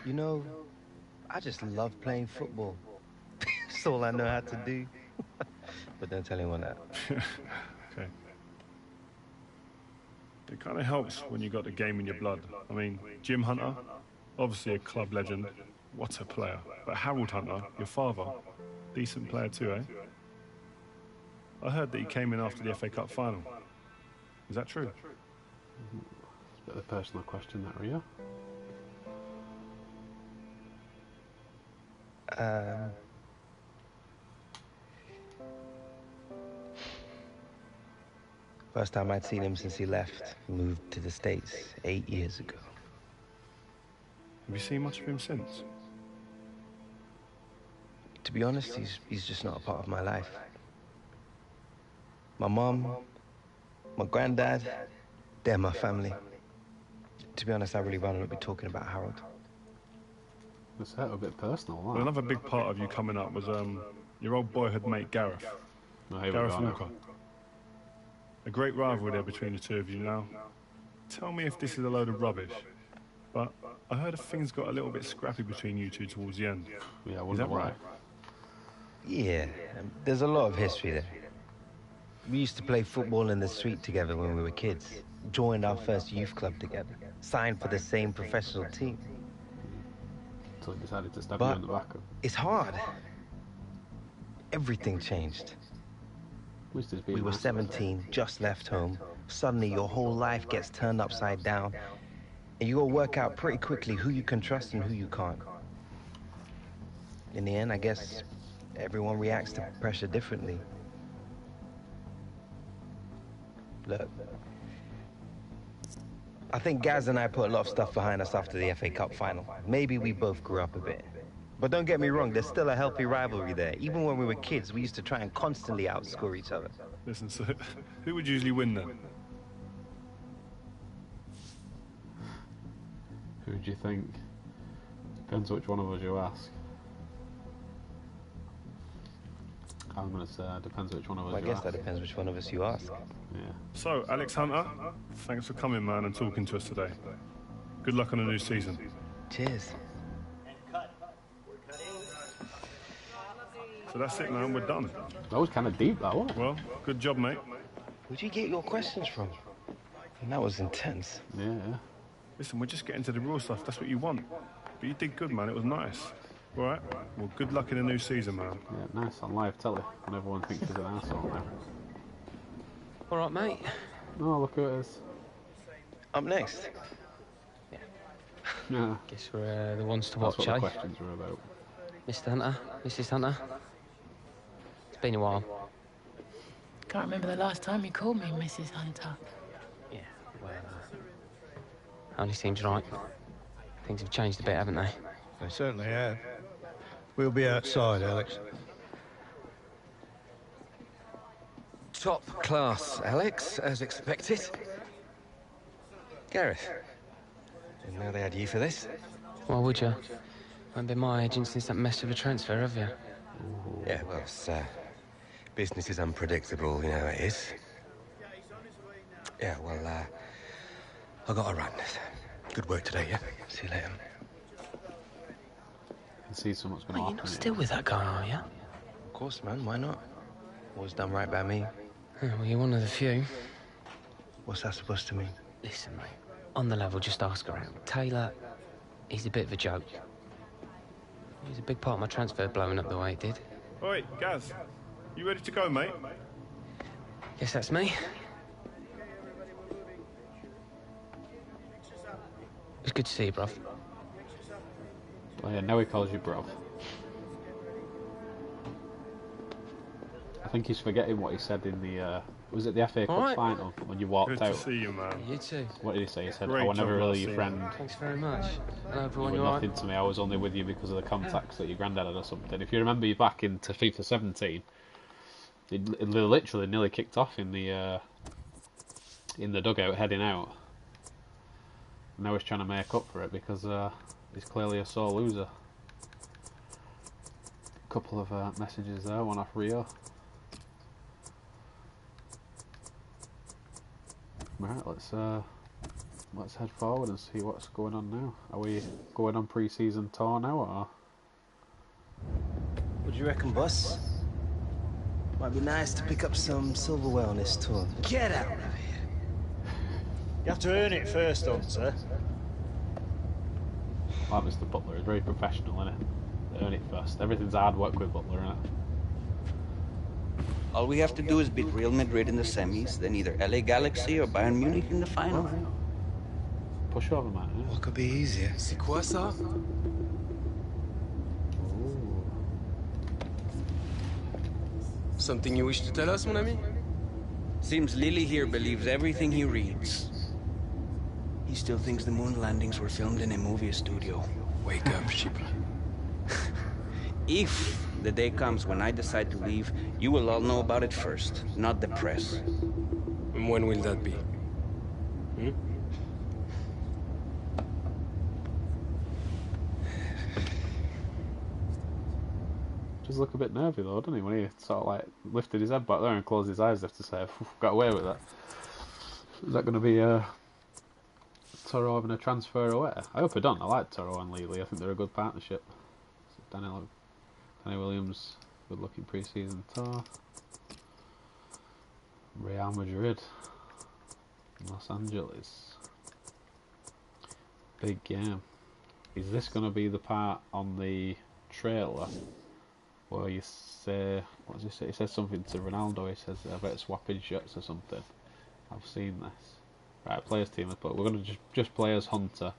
You know, I just love playing football. It's all I know how to do. But don't tell anyone that. Okay. It kind of helps when you got the game in your blood. I mean, Jim Hunter, obviously a club legend. What a player. But Harold Hunter, your father, decent player too, eh? I heard that he came in after the FA Cup final. Is that true? It's a bit of a personal question, that, Rio. First time I'd seen him since he left, moved to the States 8 years ago. Have you seen much of him since? To be honest, he's just not a part of my life. My mom, my granddad, they're my family. To be honest, I really rather not be talking about Harold. It's a bit personal, Well, another big part of you coming up was your old boyhood mate Gareth. Gareth Walker. A great rivalry there between the two of you now. Tell me if this is a load of rubbish, but I heard things got a little bit scrappy between you two towards the end. Yeah, I is wonder that why. right? Yeah, there's a lot of history there. We used to play football in the street together when we were kids. Joined our first youth club together. Signed for the same professional team. So he decided to stab you in the back. It's hard. Everything changed. We were 17, just left home. Suddenly your whole life gets turned upside down. And you gotta work out pretty quickly who you can trust and who you can't. In the end, I guess everyone reacts to pressure differently. Look, I think Gaz and I put a lot of stuff behind us after the FA Cup final. Maybe we both grew up a bit. But don't get me wrong, there's still a healthy rivalry there. Even when we were kids, we used to try and constantly outscore each other. Listen, so who would usually win then? Who do you think? Depends which one of us you ask. I'm going to say depends which one of us Well, I you guess ask. that depends which one of us you ask. Yeah. So, Alex Hunter, thanks for coming, man, and talking to us today. Good luck on the new season. Cheers. So that's it, man. We're done. That was kind of deep, that wasn't it? Well, good job, mate. Where'd you get your questions from? And that was intense. Yeah. Listen, we're just getting to the real stuff. That's what you want. But you did good, man. It was nice. All right? Well, good luck in the new season, man. Yeah, nice on live telly when everyone thinks he's an asshole now. All right, mate. Oh, look who it is. Up next. Yeah. Guess we're the ones to That's watch, what eh? the questions were about. Mr. Hunter, Mrs. Hunter. It's been a while. Can't remember the last time you called me Mrs. Hunter. Yeah, well, only seems right. Things have changed a bit, haven't they? They certainly have. We'll be outside, Alex. Top class, Alex, as expected. Gareth, didn't know they had you for this. Why would you? Won't been my agent since that mess of a transfer, have you? Yeah, well, business is unpredictable, you know how it is. Yeah, well, I got to run. Good work today, yeah? See you later. I can see someone's going to You're not still with that guy, are you? Of course, man. Why not? Always done right by me. Yeah, well, you're one of the few. What's that supposed to mean? Listen, mate. On the level, just ask around. Taylor, he's a bit of a joke. He was a big part of my transfer blowing up the way it did. Oi, Gaz, you ready to go, mate? Guess that's me. It's good to see you, bruv. Oh yeah, now he calls you bruv. I think he's forgetting what he said in the Was it the FA Cup final when you walked Good out? to see you, man. You too. What did he say? He said, Great "I was job never really last your season. friend. Thanks very much. Hello, everyone. You You were alright? nothing to me. I was only with you because of the contacts that your granddad had or something." If you remember back into FIFA 17, it literally nearly kicked off in the dugout heading out. Now he's trying to make up for it because he's clearly a sore loser. A couple of messages there, one off Rio. Right, let's head forward and see what's going on now. Are we going on pre-season tour now, or? What do you reckon, boss? Might be nice to pick up some silverware on this tour. Get out of here. You have to earn it first, Hunter. Like Mr. Butler, he's very professional, isn't he? Earn it first. Everything's hard work with Butler, isn't it? All we have to do is beat Real Madrid in the semis, then either LA Galaxy or Bayern Munich in the final. Push over, man. Yeah. What could be easier? C'est quoi ça? Something you wish to tell us, mon ami? Seems Lily here believes everything he reads. He still thinks the moon landings were filmed in a movie studio. Wake up, sheep. If the day comes when I decide to leave, you will all know about it first, not the press. And when will that be? Does look a bit nervy though, doesn't he? When he sort of like lifted his head back there and closed his eyes, to say, "Got away with that." Is that going to be Toro having a transfer away? I hope I don't. I like Toro and Lely. I think they're a good partnership. So Danny Williams, good looking pre-season tour. Real Madrid, Los Angeles. Big game. Is this going to be the part on the trailer where you say, what does he say? He says something to Ronaldo. He says, "I bet swapping shirts or something." I've seen this. Right, players team, but we're going to just play as Hunter.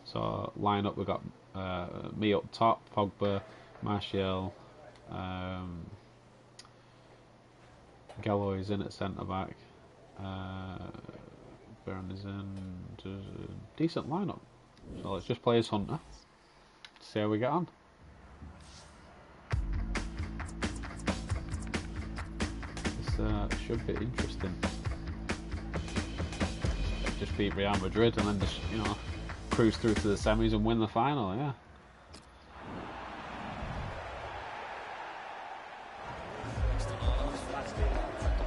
So line up, we've got me up top, Pogba, Martial, Gallows in at centre back, Baron is in. Decent lineup. So let's just play as Hunter. See how we get on. This should be interesting. Just beat Real Madrid and then just, cruise through to the semis and win the final, yeah.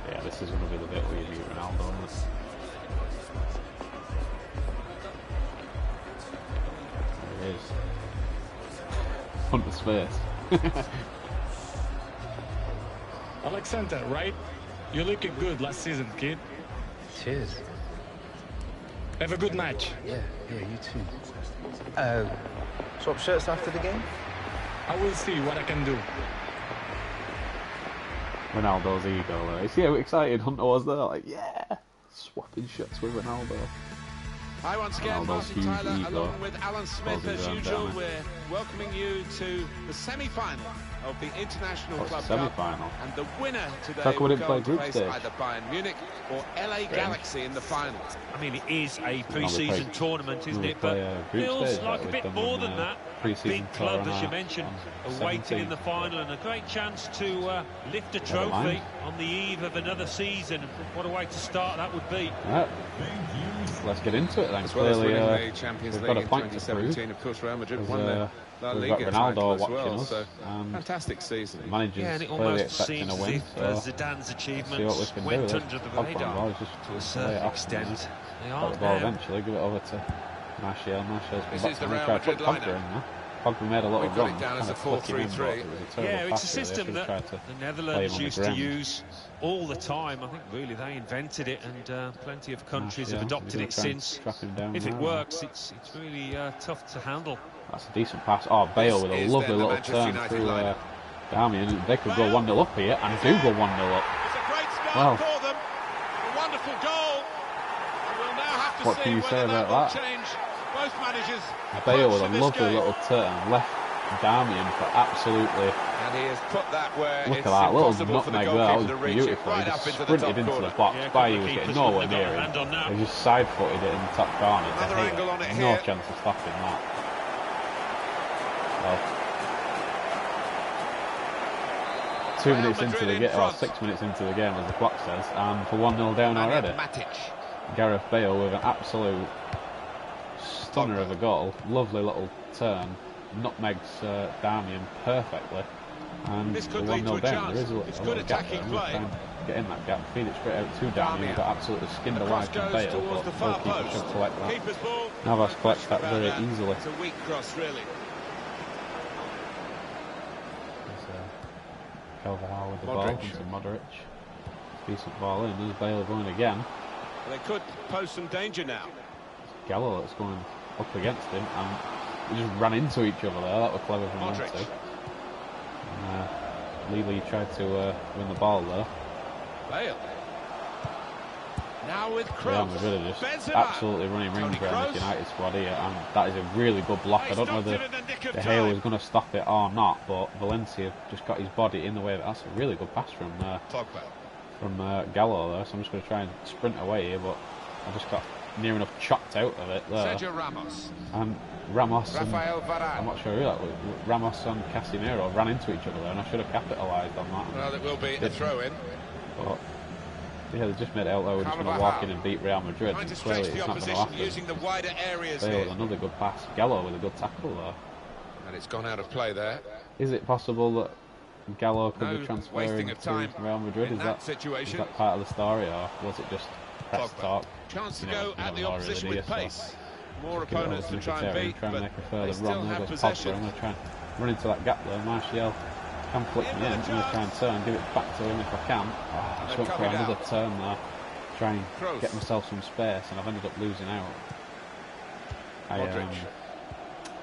Yeah, this is going to be the bit where you meet Ronaldo, isn't it? There it is. Hunter's face. Alexander, right? You looking good last season, kid. Cheers. Have a good match. Yeah, you too. Swap shirts after the game? I will see what I can do. Ronaldo's ego, you see how excited Hunter was there? Like, yeah! Swapping shirts with Ronaldo. Hi once again, Ronaldo's Martin huge Tyler, ego. along with Alan Smith Holds his as own usual. down. We're welcoming you to the semi-final of the International What's Club the Cup, semi-final? and the winner today How come we will didn't go play on to group face stage? either Bayern Munich or LA Galaxy in the final. I mean, it is a pre-season tournament, isn't it? But feels like a bit more than that. Big club, as you mentioned, awaiting in the 17th. final, and a great chance to lift a trophy on the eve of another season. What a way to start that would be. Right. Let's get into it then. As well as Clearly, winning the Champions we've League got a in point to 2017, prove. of course, Real Madrid There's, won the La we've Liga got title Ronaldo as watching well, us, so and fantastic season. the manager's Yeah, and it clearly almost expecting seems a as win. if So Zidane's see what achievements we can went do. under the Pogba radar just to a lay it certain off extent. They got are the ball now. eventually, give it over to Martial. Martial's This come is back the and Real tried to put Madrid Pogba lineup. in there. Pogba made a little We've got run, it down as kind a of flicking in, 4-3-3. but it was a terrible Yeah, it's pass, a really. They system should have that tried to the play Netherlands him on used the to ground. use all the time. I think really they invented it, and plenty of countries have Martial, adopted he's it gonna try and since. trap him down If it now. works, it's really tough to handle. That's a decent pass. Oh, Bale with a This is lovely then the little Manchester turn United through lineup. Dami, and they could go 1-0 up here, and do go 1-0 up. It's a great start Well, for them. A wonderful goal. And we'll now have to what see can you say whether about will that? change both managers' Bale with approach a to this lovely game. little turn, left Darmian for absolutely. And he has put that where Look it's at that little impossible for the nutmeg there. That goalkeeper was to reach it. beautiful. He Right just up into the sprinted top into corner. the box. Bayou was getting nowhere near him. He just side-footed it in the top corner. Another angle on it No here. chance of stopping that. Well, 2 minutes into the game, or 6 minutes into the game, as the clock says, and for 1-0 down already. Gareth Bale with an absolute stunner of a goal. Lovely little turn. Nutmegs Darmian perfectly. And This could 1-0 lead to a down. chance. There is a It's little good gap there. attacking I'm going to play. try and get in that gap. Feed it straight out to Darmian. Got absolutely skinned alive from Bale, towards the but far goalkeeper post. should collect that. Keeper's ball. Navas collects that very easily. It's a weak cross, really. Calvin with the ball Modric. into Modric. Decent ball in. There's Bale going again. They could pose some danger now. Gallo that's going up against him, and we just ran into each other there. That was clever from them Modric. two. Lely tried to win the ball there. Bale. Now with Real Kroos. Madrid are just Benzema. absolutely running rings Toni around this Kroos. United squad here, and that is a really good block. I don't know whether De Gea was going to stop it or not, but Valencia just got his body in the way. That's a really good pass from Gallo there, so I'm just going to try and sprint away here, but I just got near enough chopped out of it there. Sergio Ramos. And Ramos and, Rafael Varane. I'm not sure who that was. Ramos and Casemiro ran into each other there, and I should have capitalised on that. Well, it will be a throw-in. But yeah, they just made it out like we're just going to walk in and beat Real Madrid. Trying to Clearly, stretch the it's not going to opposition happen. using the wider areas Bale here. with another good pass. Gallo with a good tackle there. And it's gone out of play there. Is it possible that Gallo could No be transferring wasting of time to Real Madrid? in Is that is situation. that part of the story, or was it just press talk? Chance to You know, go at we the don't know opposition really, with so pace. More just give it over opponents to try and Mkhitaryan, beat, try and but make a they further still run. There have goes Pogba. possession. I'm going to try and run into that gap there. Martial can flick me in. I'm going to try and turn, give it back to him if I can. I just went for another turn there. Try and Kroos. get myself some space, and I've ended up losing out. I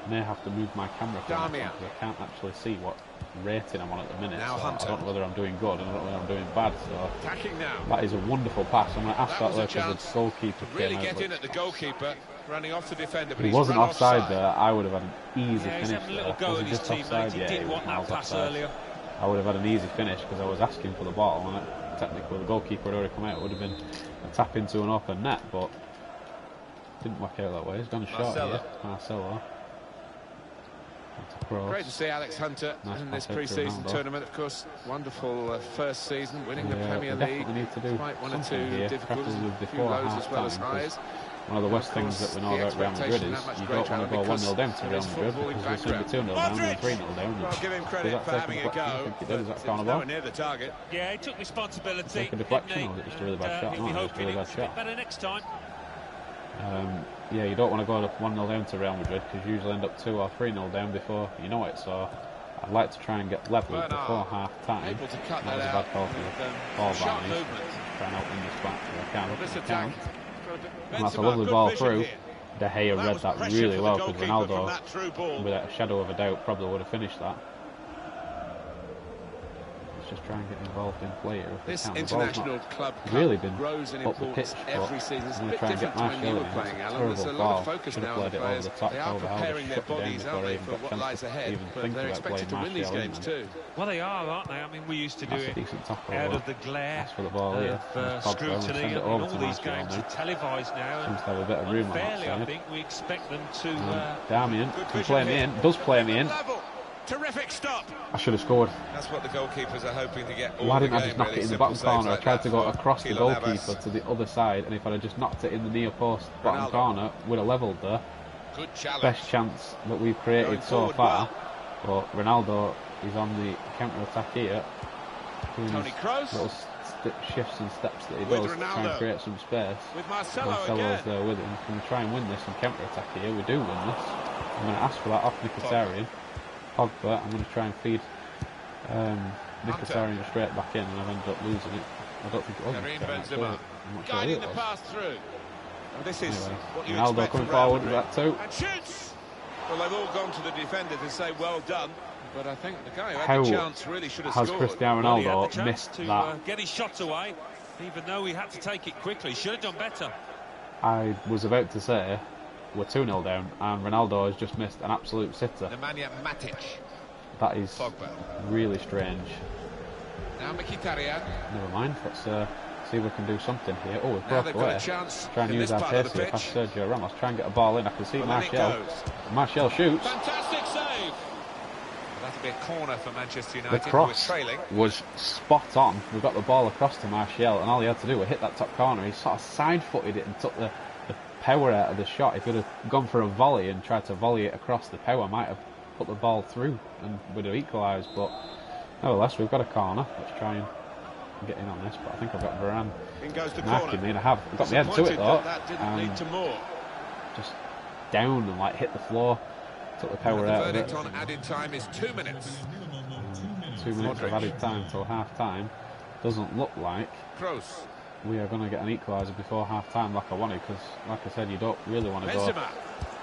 may have to move my camera from Darmian. because I can't actually see what rating I'm on at the minute. Now So Hunter. I don't know whether I'm doing good, I don't know whether I'm doing bad. So Attacking now. that is a wonderful pass. I'm going to ask That that was a there because chance the goalkeeper Really came out. get But in at the goalkeeper, running off the defender, but he he's wasn't run offside there. I would have had an easy Yeah, he's finish having a there. little go Was at he his just teammate. offside? He Yeah, did he was want that miles pass offside. earlier. I would have had an easy finish because I was asking for the ball, and technically the goalkeeper had already come out. It would have been a tap into an open net, but didn't work out that way. He's gone short here. Marcelo. Great to see Alex Hunter in this pre-season tournament. Of course, wonderful first season, winning the Premier League. Need to do despite one or something two here, difficulties, preferably a few before lows as well as half-time, highs. one of the worst things that we know about Real Madrid is you don't want to go 1-0 down to Real Madrid because you'll soon be 2-0 down and 3-0 down. Well, give him Did credit that for take having a deflection? go. I think he did. Is that But corner it's ball? nowhere near the target. Yeah, he took responsibility. Take a deflection, or was it just a really bad shot? He'll be No, it was a hoping really it bad was a bit shot. better next time. Yeah, you don't want to go 1-0 down to Real Madrid because you usually end up 2 or 3-0 down before you know it. So I'd like to try and get level before half-time. Able to cut That was a that bad out call for with, the ball sharp ban. movement. Try and open this back if I can. This if I attack. can. And that's a lovely ball through. De Gea read that really well because Ronaldo, without a shadow of a doubt, probably would have finished that. Let's just try and get involved in play here. If This we can. international club really been grows in up the importance pitch, every but season. It's a I'm bit going to try and different get to when you were Martial in. playing, It's a Alan. There's a terrible lot ball. of focus Should now have on the played it over players. the top. They are Over preparing their shut me down bodies, before aren't I they, even for got what chance lies to ahead. even But think they're about expected to playing win these Martial games in. too. Well, they are, aren't they? I mean, we used to do That's a it decent tackle. out of the glare That's for the ball here. of Pogba will scrutiny. send I it mean, over all to these Martial games now. are televised now. Seems to have a bit of room on that Unfairly, I side. think we expect them to. Darmian Good can vision play me here. in. Does play me in. Level. Terrific stop. I should have scored. That's what the goalkeepers are hoping to get all Why the didn't I game, just knock really. it in the Simple bottom saves corner? I like tried that to go for across the Keylor goalkeeper Navas. to the other side, and if I'd have just knocked it in the near post bottom Ronaldo. corner, we'd have levelled there. Good challenge. Best chance that we've created Going so forward far. But Ronaldo is on the counter-attack here. Doing Toni his Kroos. little shifts and steps that he With does to try Ronaldo. and create some space. With Marcelo Marcelo's again. there with him. Can we try and win this on counter-attack here? We do win this. I'm going to ask for that off Mkhitaryan. Pogba, I'm going to try and feed Mkhitaryan straight back in, and I've ended up losing it. I don't think it was Karim Mkhitaryan, Benzema. I'm not sure who Guiding it the was. pass through. And this is Anyway, what you Ronaldo expect coming from Real forward with Madrid. that too. And shoots. Well, they've all gone to the defender to say well done, but I think the guy who had How the chance really should have has scored. Cristiano Well, he had the Ronaldo chance missed to that? get his shots away, even though he had to take it quickly. Should have done better. I was about to say, we're 2-0 down, and Ronaldo has just missed an absolute sitter. Nemanja Matic. That is really strange. Now Mkhitaryan. Never mind, let's see if we can do something here. Oh, we've broke they've away. got a chance Try and use our pace here past Sergio Ramos. Try and get a ball in. I can see Martial. Martial shoots. Fantastic save. That'll be a corner for Manchester United. The cross was spot on. We got the ball across to Martial, and all he had to do was hit that top corner. He sort of side-footed it and took the power out of the shot. If he'd have gone for a volley and tried to volley it across, the power might have put the ball through and would have equalised. But nevertheless, we've got a corner. Let's try and get in on this. But I think I've got Varane marking me, and I have. I've got my head to it though. Just down and like hit the floor. Took the power out of it. The verdict on added time is 2 minutes. 2 minutes of added time till half time. Doesn't look like we are going to get an equaliser before half time like I wanted, because like I said, you don't really want to go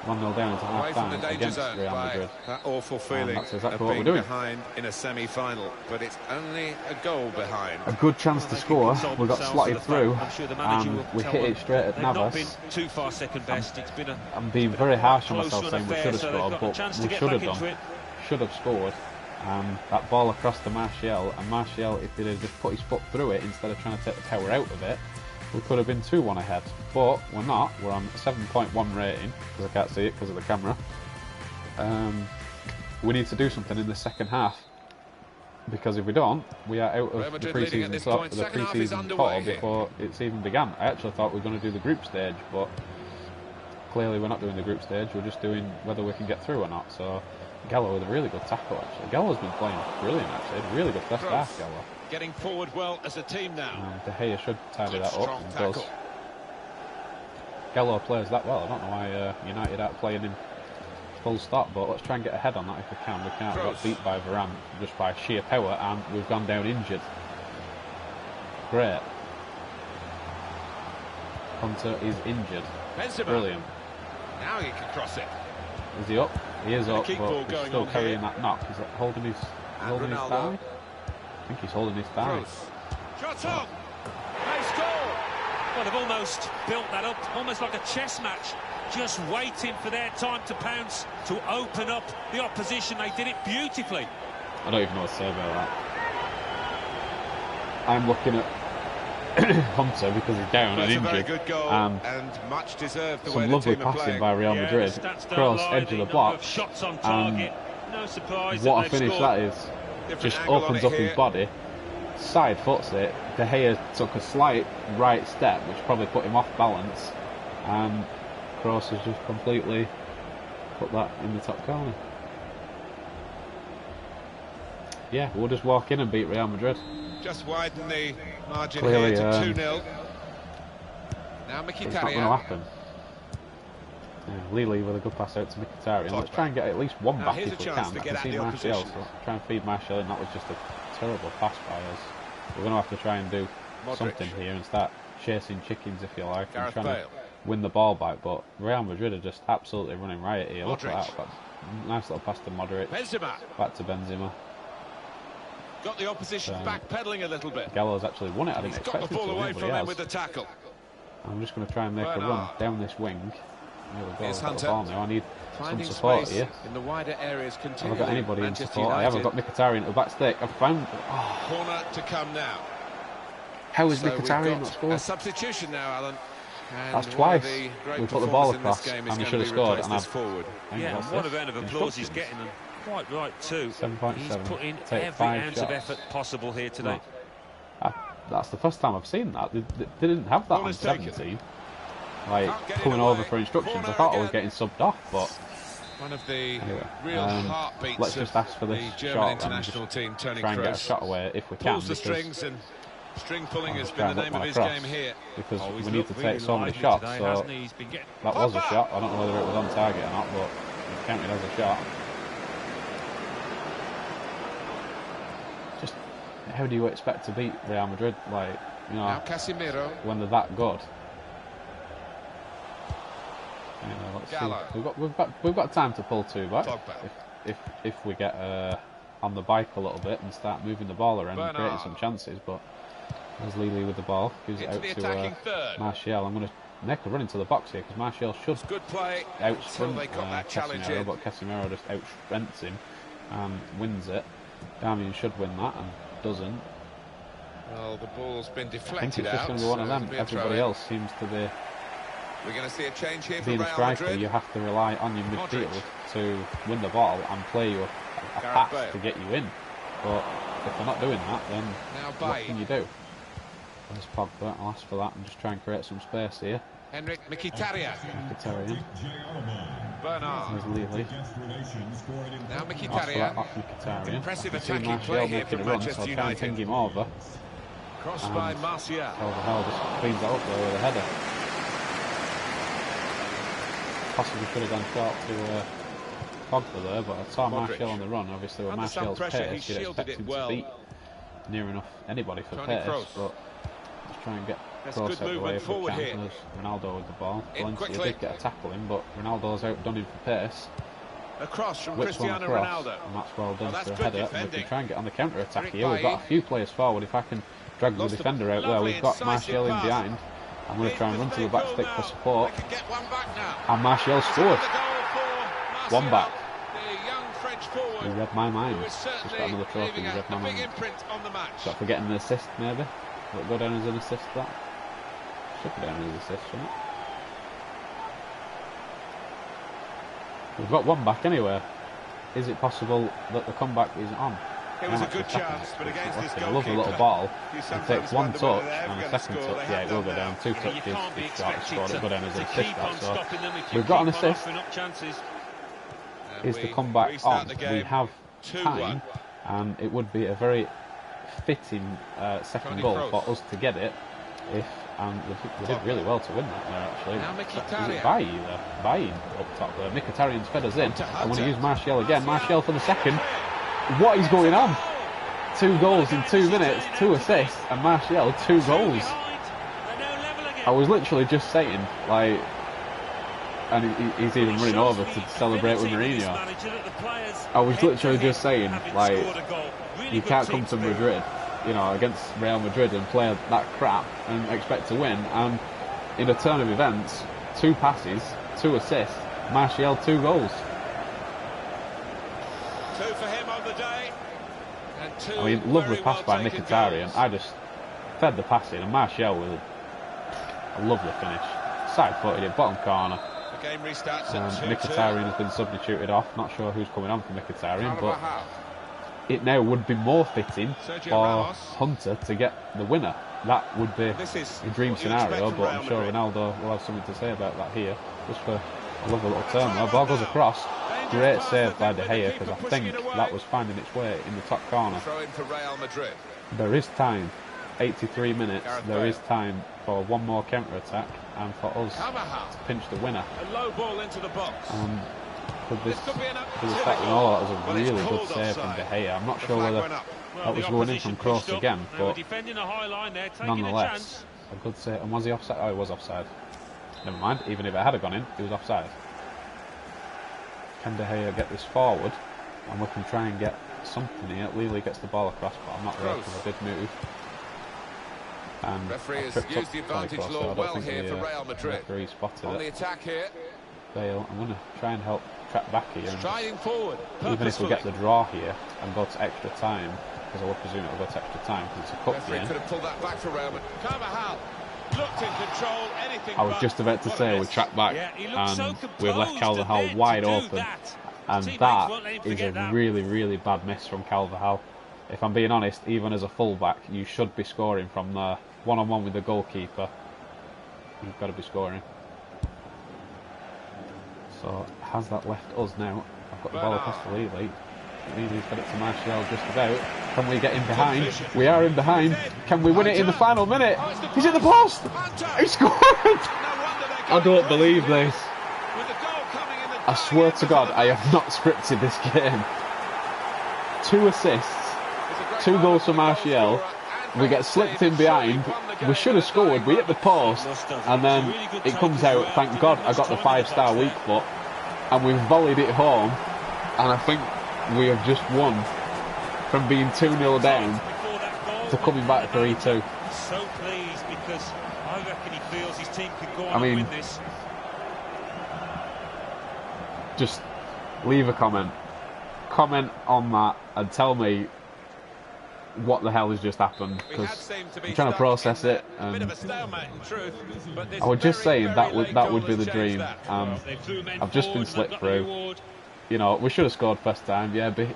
1-0 down into half time against Real Madrid. That awful feeling that's exactly of what being we're doing. behind in a semi-final, but it's only a goal behind. A good chance to score. We got slotted through, and we hit it straight at Navas. Too far second best. It's been I'm being very harsh on myself saying we should have scored, but we should have done. Should have scored. That ball across to Martial, and Martial, if he'd have just put his foot through it instead of trying to take the power out of it, we could have been 2-1 ahead. But we're not. We're on 7.1 rating, because I can't see it because of the camera. We need to do something in the second half, because if we don't, we are out of the pre-season call before it's even began. I actually thought we were going to do the group stage, but clearly we're not doing the group stage. We're just doing whether we can get through or not. So Gallo with a really good tackle, actually. Gallo's been playing brilliant, actually. Really good first half, Gallo. Getting forward well as a team now. De Gea should tidy that up, and does. Gallo plays that well. I don't know why United aren't playing him full stop, but let's try and get ahead on that if we can. We can't. We got beat by Varane just by sheer power, and we've gone down injured. Great. Hunter is injured. Benzema. Brilliant. Now he can cross it. Is he up? He is up, but he's still carrying that knock. Is it holding his thigh? I think he's holding his thigh. Shot on! They score! Well, they've almost built that up, almost like a chess match. Just waiting for their time to pounce, to open up the opposition. They did it beautifully. I don't even know what to say about that. I'm looking at Hunter because he's down and injured. Good goal, and much deserved the way some lovely passing by Real Madrid. Cross, edge of the block. Shots on target. No surprise. What a finish that is. Just opens up his body, side foots it. De Gea took a slight right step, which probably put him off balance, and Kroos has just completely put that in the top corner. Yeah, we'll just walk in and beat Real Madrid. Just widen the margin Clearly, here to 2-0. Now Mkhitaryan. It's not going to happen. Lili with a good pass out to Mkhitaryan. Let's try and get at least one back if we can. I can see Martial, so try and feed Martial, and that was just a terrible pass by us. We're going to have to try and do something here and start chasing chickens, if you like, and trying to win the ball back. But Real Madrid are just absolutely running riot here. Look at that. Nice little pass to Modric. Benzema. Back to Benzema. Got the opposition backpedaling a little bit. Gallo's actually won it. I didn't expect him to. Got the ball away from him with the tackle. I'm just going to try and make a run down this wing. Here's Hunter. I need some support here. In the wider areas. Have I got anybody in support? I haven't got Mkhitaryan to back stick. I've found. Corner to come now. How is Mkhitaryan not scored? A substitution now, Alan. That's twice. We put the ball across, and we should have scored. And forward. Yeah, what a round of applause he's getting, and quite right too. 7.7. He's put in every ounce of effort possible here today. That's the first time I've seen that. They didn't have that on 17. Like coming over for instructions. I thought I was getting subbed off, but one of the real heartbeats. Let's just ask for this German shot international team, Toni try and get a shot away if we can. Pulls the strings, and string pulling has been the name of his game here. Because we need to take so many shots. So that was a shot. I don't know whether it was on target or not, but it counted as a shot. Just how do you expect to beat Real Madrid? Like, you know, now Casemiro, when they're that good. Anyway, let's see. We've got time to pull two back if we get on the bike a little bit and start moving the ball around and creating some chances. But there's Lili with the ball, gives it out to Martial. I'm going to make a run into the box here because Martial should good play outsprint they got that challenge Casemiro, in. but Casemiro just outsprints him and wins it. Darmian should win that and doesn't. Well, the ball's been I think deflected it's just going to be one of them. Everybody else seems to be. We're going to see a change here for Being a Real striker, Madrid. you have to rely on your midfield to win the ball and play you a pass to get you in. But if they're not doing that, then what can you do? There's Pogba. I'll ask for that and just try and create some space here. Henrik Mkhitaryan. Bernard. There's Lely. Now Mkhitaryan. Off Mkhitaryan. Impressive I see attacking Martial play here making from a run, so Manchester I'll try and ping United. him over. Crossed by Martial. Carvajal just cleans that up there with a header. Possibly could have gone short to Pogba there, but I saw Martial on the run. Obviously with Martial's pace, you'd expect him to beat near enough anybody for pace, but just try and get close out the way if we can. There's Ronaldo with the ball. Valencia did get a tackle in, but Ronaldo's outdone him for pace. Across from Whips Cristiano one across, Ronaldo. and that's well done that's for a good header. And we defending. can try and get on the counter-attack Rick here. We've got a few players forward. If I can drag the defender out there, we've got Martial in behind. I'm going to try and run to the back stick for support. And Martial scored. One back. He read my mind. Just got another trophy. He read my mind. Got forgetting an assist, maybe. Will it go down as an assist, that? Should go down as an assist, shouldn't it? We've got one back anyway. Is it possible that the comeback is on? It was a good chance, but against this I love the little goalkeeper, ball. you It sometimes takes one wonder touch whether they're and ever a gonna second score. touch. They Yeah, have it will go done down. now. Two touches, he's got to score. It'll go down as an assist. So we've got an assist. Is the comeback on? We have time, and it would be a very fitting second goal for us to get it. If we did really well to win that there actually. Is it Bailly there? Bailly up top there. Mkhitaryan's fed us in. I want to use Martial again. Martial for the second. What is going on? 2 goals in 2 minutes, 2 assists, and Martial 2 goals. I was literally just saying, like, and he's even running over to celebrate with Mourinho. I was literally just saying, like, you can't come to Madrid, you know, against Real Madrid and play that crap and expect to win. And in a turn of events, 2 passes, 2 assists, Martial 2 goals. 2 for him on the day. And 2 I mean, lovely very pass by well-taken Mkhitaryan. goals. I just fed the pass in, and Martial with a lovely finish. Side-footed it, bottom corner. The game restarts at 2-2. Mkhitaryan has been substituted off. Not sure who's coming on for Mkhitaryan, but it now would be more fitting for Hunter to get the winner. That would be a dream scenario, but I'm sure Ronaldo will have something to say about that here. Just for a lovely little turn there. Ball goes across. Great save by De Gea, because I think that was finding its way in the top corner. Throw in for Real Madrid. There is time. 83 minutes. There is time for one more counter-attack and for us to pinch the winner. A low ball into the box. Could this affect? No, that was a really good save from De Gea. I'm not sure whether that was going in from Kroos again, but nonetheless, a good save. And was he offside? Oh, he was offside. Never mind. Even if it had gone in, he was offside. Can De Gea get this forward? And we can try and get something here. Lely gets the ball across, but I'm not there because I did move. And referee has used the advantage law well here for Real Madrid. On the attack here. Bale, I'm going to try and help track back here. Striding forward. Even if we get the draw here and go to extra time, because I would presume it will go to extra time because it's a cup referee game. could have pulled that back for Real Madrid. Carvajal looked in control. Anything I was just about to say we track back and we've left Carvajal wide open. And that is a really, really bad miss from Carvajal. If I'm being honest, even as a full-back, you should be scoring from there. One-on-one with the goalkeeper. You've got to be scoring. So, has that left us now? I've got the ball across to Lely. Lely's got it to Martial just about. Can we get in behind? We are in behind. Can we win it in the final minute? He's in the post! He scored! I don't believe this. I swear to God, I have not scripted this game. 2 assists, 2 goals for Martial. We get slipped in behind. We should have scored. We hit the post, and then it comes out. Thank God I got the 5-star weak foot, and we volleyed it home. And I think we have just won from being 2-0 down to coming back 3-2. So pleased because I reckon he feels his team could go on I mean, and win this. Just leave a comment. Comment on that and tell me what the hell has just happened, because I'm trying to process it. And I was just saying that would be the dream. I've just been slipped through. You know, we should have scored first time. Yeah, be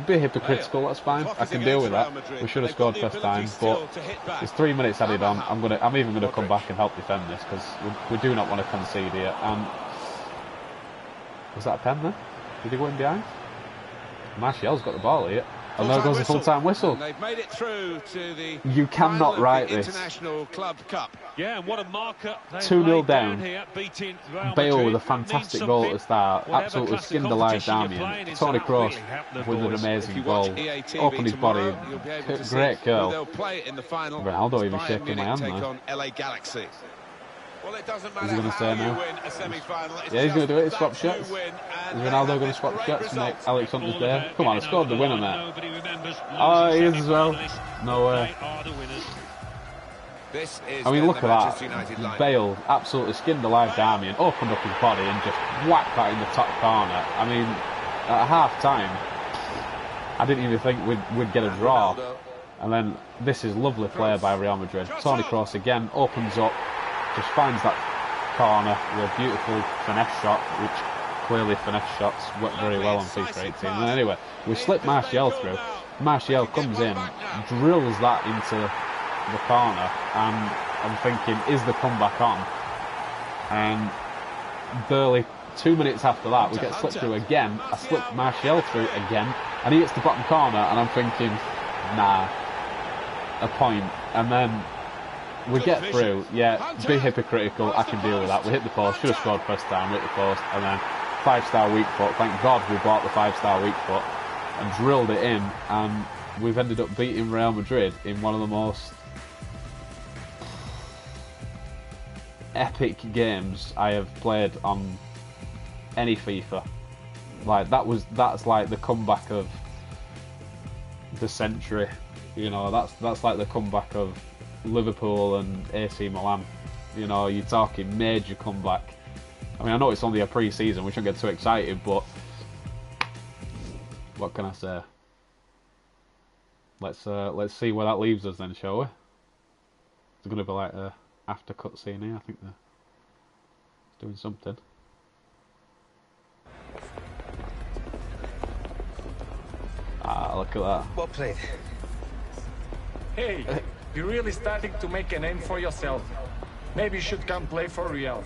hypocritical. That's fine. I can deal with that. We should have scored first time, but there's 3 minutes added on. I'm even gonna come back and help defend this, because we do not want to concede here. And was that a pen there? Did he go in behind? Martial's got the ball here. And there goes the full-time whistle. They've made it through to the You cannot write this. International Club Cup. Yeah, and what a marker. 2-0 down. Here, beating Real Bale Madrid. with a fantastic goal at the start. Absolutely skinned alive Darmian. Tony Kroos with an amazing goal. Opened his body. Great curl. Ronaldo even shaking my hand there. Well, it doesn't Is he going to say now? Yeah, he's going to do it. He's swap shots. Is Ronaldo going to swap shots and make Alex Hunter's there? Come on, I scored the winner, mate. Oh, he is as well. No way. I mean, look at that. Bale absolutely skinned alive Darmian, opened up his body and just whacked that in the top corner. I mean, at half time, I didn't even think we'd get a draw. And then this is lovely play by Real Madrid. Toni Kroos again opens up. Just finds that corner with a beautiful finesse shot, which clearly finesse shots work very well on FIFA 18. And anyway, we slip Martial through. Martial comes in, drills that into the corner, and I'm thinking, is the comeback on? And barely 2 minutes after that, we get slipped through again. I slip Martial through again, and he hits the bottom corner, and I'm thinking, nah, a point. And then we get through, yeah, be hypocritical, I can deal with that. We hit the post, should have scored first time, we hit the post, and then 5-star weak foot. Thank God we bought the 5-star weak foot and drilled it in, and we've ended up beating Real Madrid in one of the most epic games I have played on any FIFA. Like, that's like the comeback of the century, you know, that's like the comeback of Liverpool and AC Milan. You know, you're talking major comeback. I mean, I know it's only a pre-season, we shouldn't get too excited, but what can I say? Let's see where that leaves us then, shall we? It's going to be like a after cutscene here. I think they're doing something. Ah, look at that. Well played. Hey, you're really starting to make a name for yourself. Maybe you should come play for Real.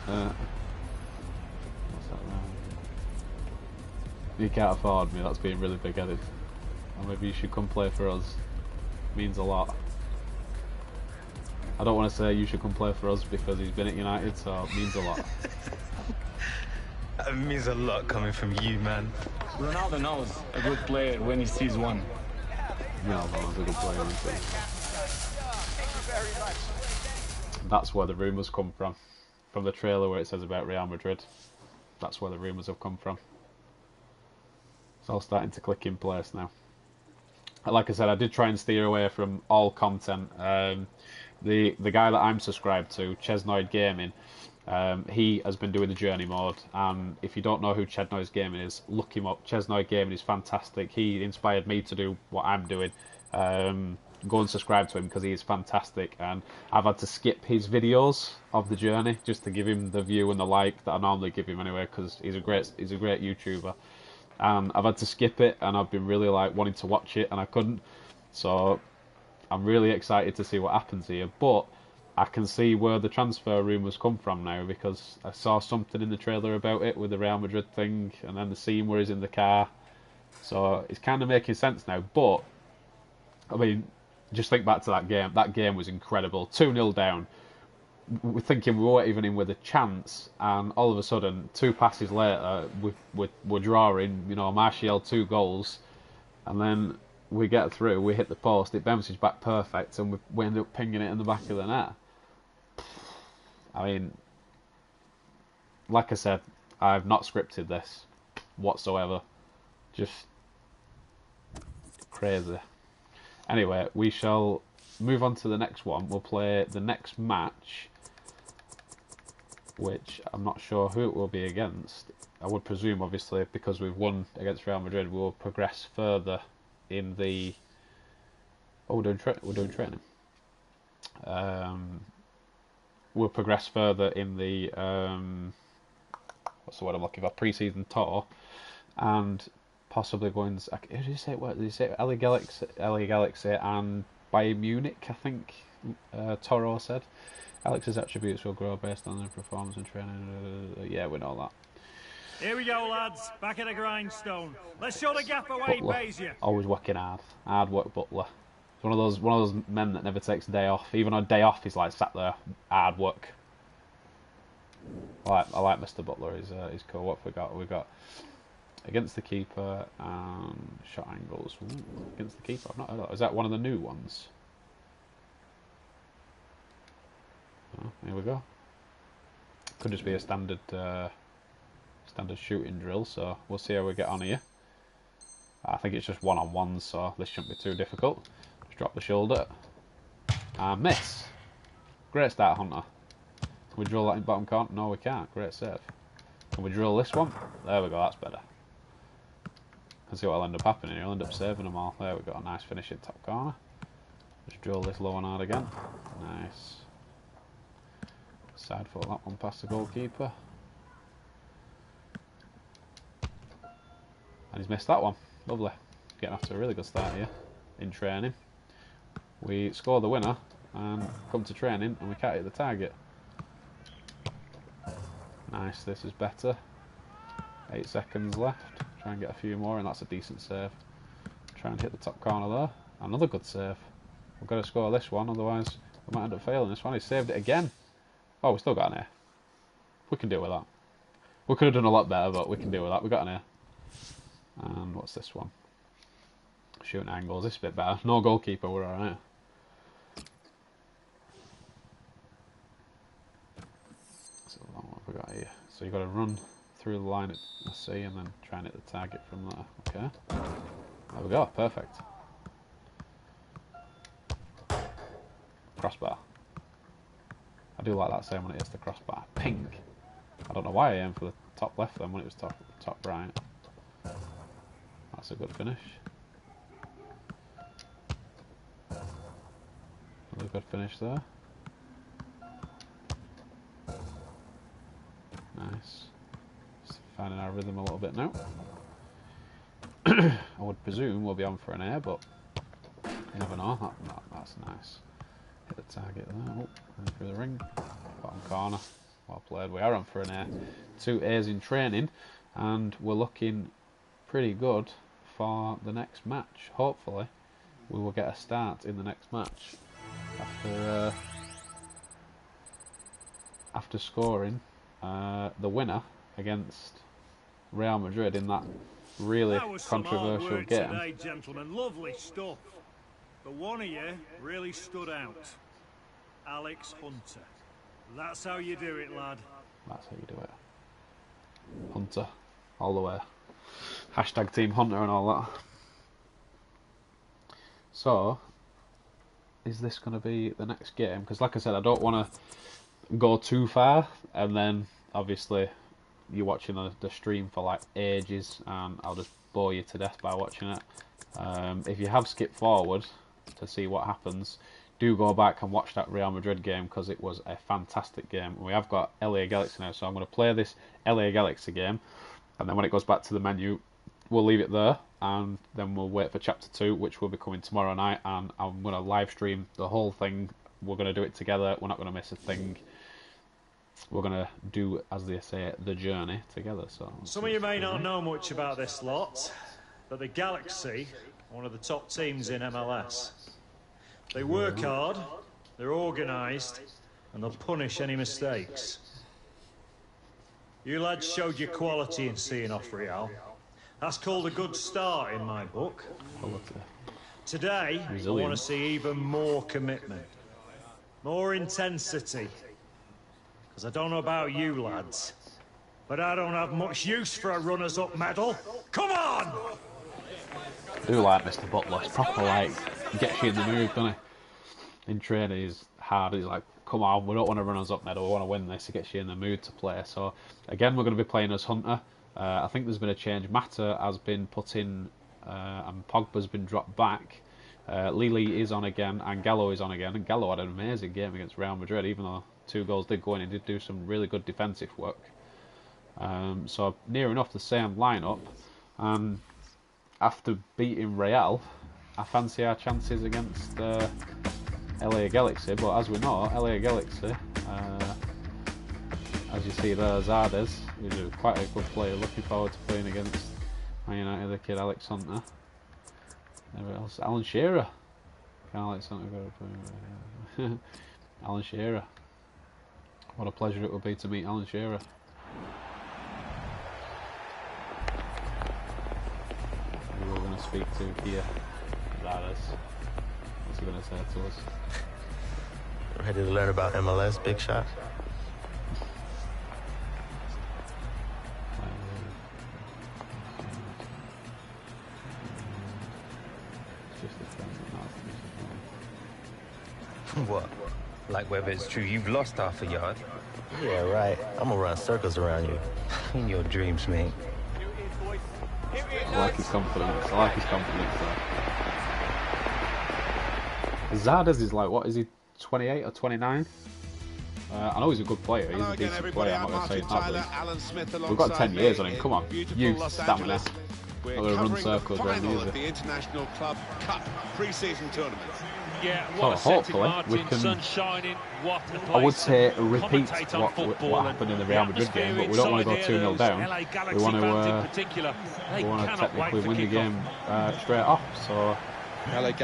What's that now? You can't afford me, that's being really big-headed. Or maybe you should come play for us. Means a lot. I don't want to say you should come play for us because he's been at United, so it means a lot. That means a lot coming from you, man. Ronaldo knows a good player when he sees one. Ronaldo's a good player, isn't he? That's where the rumours come from. From the trailer where it says about Real Madrid. That's where the rumours have come from. It's all starting to click in place now. Like I said, I did try and steer away from all content. The guy that I'm subscribed to, Chesnoid Gaming, he has been doing the journey mode, and if you don't know who Chesnoid Gaming is, look him up. Chesnoid Gaming is fantastic. He inspired me to do what I'm doing. Go and subscribe to him because he is fantastic, and I've had to skip his videos of the journey just to give him the view and the like that I normally give him anyway, because he's a great YouTuber. And I've had to skip it, and I've been really like wanting to watch it, and I couldn't. So I'm really excited to see what happens here, but I can see where the transfer rumours come from now, because I saw something in the trailer about it with the Real Madrid thing, and then the scene where he's in the car. So it's kind of making sense now. But I mean, just think back to that game. That game was incredible. 2-0 down. We're thinking we weren't even in with a chance, and all of a sudden, 2 passes later, we're drawing. You know, Martial 2 goals, and then we get through. We hit the post. It bounces back perfect, and we end up pinging it in the back of the net. I mean, like I said, I've not scripted this whatsoever. Just crazy. Anyway, we shall move on to the next one. We'll play the next match, which I'm not sure who it will be against. I would presume, obviously, because we've won against Real Madrid, we'll progress further in the... Oh, we're doing training. We'll progress further in the... what's the word I'm looking for? Pre-season tour. And possibly going... Who did you say? What did you say? LA Galaxy and Bayern Munich, I think Toro said. Alex's attributes will grow based on their performance and training. Yeah, we know that. Here we go, lads. Back at the grindstone. Let's show the gaffer why he pays you. Always working hard. Hard work, Butler. He's one of those men that never takes a day off. Even on a day off, he's like sat there, hard work. I like Mr. Butler. He's cool. What have we got? We've got against the keeper and shot angles. Ooh, against the keeper. I've not heard of that. Is that one of the new ones? Oh, here we go. Could just be a standard shooting drill, so we'll see how we get on here. I think it's just one-on-one, so this shouldn't be too difficult. Just drop the shoulder and miss. Great start, Hunter. Can we drill that in bottom corner? No, we can't. Great save. Can we drill this one? There we go. That's better. Can see what'll end up happening. He'll end up saving them all. There we go. A nice finish in top corner. Just drill this low and hard again. Nice. Side foot that one past the goalkeeper. And he's missed that one. Lovely. Getting off to a really good start here in training. We score the winner and come to training and we can't hit the target. Nice, this is better. 8 seconds left. Try and get a few more and that's a decent save. Try and hit the top corner there. Another good save. We've got to score this one, otherwise we might end up failing this one. He saved it again. Oh, we still got an A. We can deal with that. We could have done a lot better, but we can deal with that. We got an A. And what's this one? Shooting angles. This is a bit better. No goalkeeper. We're alright. So what have we got here? So you've got to run through the line at C and then try and hit the target from there. Okay. There we go. Perfect. Crossbar. I do like that saying when it hits the crossbar. Ping. I don't know why I aimed for the top left then when it was top right. That's a good finish. Another good finish there. Nice. Just finding our rhythm a little bit now. I would presume we'll be on for an air, but you never know. That's nice. Hit the target there. Oh, through the ring. Bottom corner. Well played. We are on for an air. 2 A's in training, and we're looking pretty good for the next match. Hopefully we will get a start in the next match after scoring the winner against Real Madrid in that really controversial game. Today, gentlemen. Lovely stuff. But one of you really stood out. Alex Hunter. That's how you do it, lad. That's how you do it. Hunter, all the way. Hashtag Team Hunter and all that. So, is this going to be the next game? Because like I said, I don't want to go too far, and then obviously you're watching the stream for like ages, and I'll just bore you to death by watching it. If you have skipped forward to see what happens, do go back and watch that Real Madrid game because it was a fantastic game. We have got LA Galaxy now, so I'm going to play this LA Galaxy game, and then when it goes back to the menu, we'll leave it there, and then we'll wait for Chapter 2, which will be coming tomorrow night, and I'm going to live stream the whole thing. We're going to do it together. We're not going to miss a thing. We're going to do, as they say, the journey together. So some of you may not know much about this lot, but the Galaxy are one of the top teams in MLS. They work hard, they're organised, and they'll punish any mistakes. You lads showed your quality in seeing off Real. That's called a good start in my book. Today, I want to see even more commitment, more intensity. Because I don't know about you lads, but I don't have much use for a runners-up medal. Come on! I do like Mr. Butler. It's proper like, gets you in the mood, doesn't he? in training is hard. He's like, come on, we don't want to run us up, Ned. We want to win this. It gets you in the mood to play. So again, we're going to be playing as Hunter. I think there's been a change. Mata has been put in, and Pogba's been dropped back. Lili is on again, and Gallo is on again. And Gallo had an amazing game against Real Madrid, even though 2 goals did go in. He did do some really good defensive work. So near enough the same lineup. After beating Real, I fancy our chances against LA Galaxy. But as we know, LA Galaxy, as you see there, Zardes, who's quite a good player. Looking forward to playing against Man United, the kid Alex Hunter. Everyone else, Alan Shearer. Can Alex Hunter go to play? Alan Shearer. What a pleasure it would be to meet Alan Shearer. Who we're going to speak to here. Zardes. What's he going to say to us? Ready to learn about MLS, Big Shot? What? Like whether it's true you've lost half a yard? Yeah, right. I'm gonna run circles around you. In your dreams, mate. I like his confidence. I like his confidence there. Zardes is like, what is he, 28 or 29? I know he's a good player. He's a decent player. I'm not going to say he's not, but we've got 10 years on him. Come on. Youth, stamina. Not going to run circles around either. The International Club Cup pre-season tournament. Yeah, so hopefully we can, I would say, repeat what happened in the Real Madrid game, but we don't want to go 2-0 down. We want to technically win the game straight off. So let's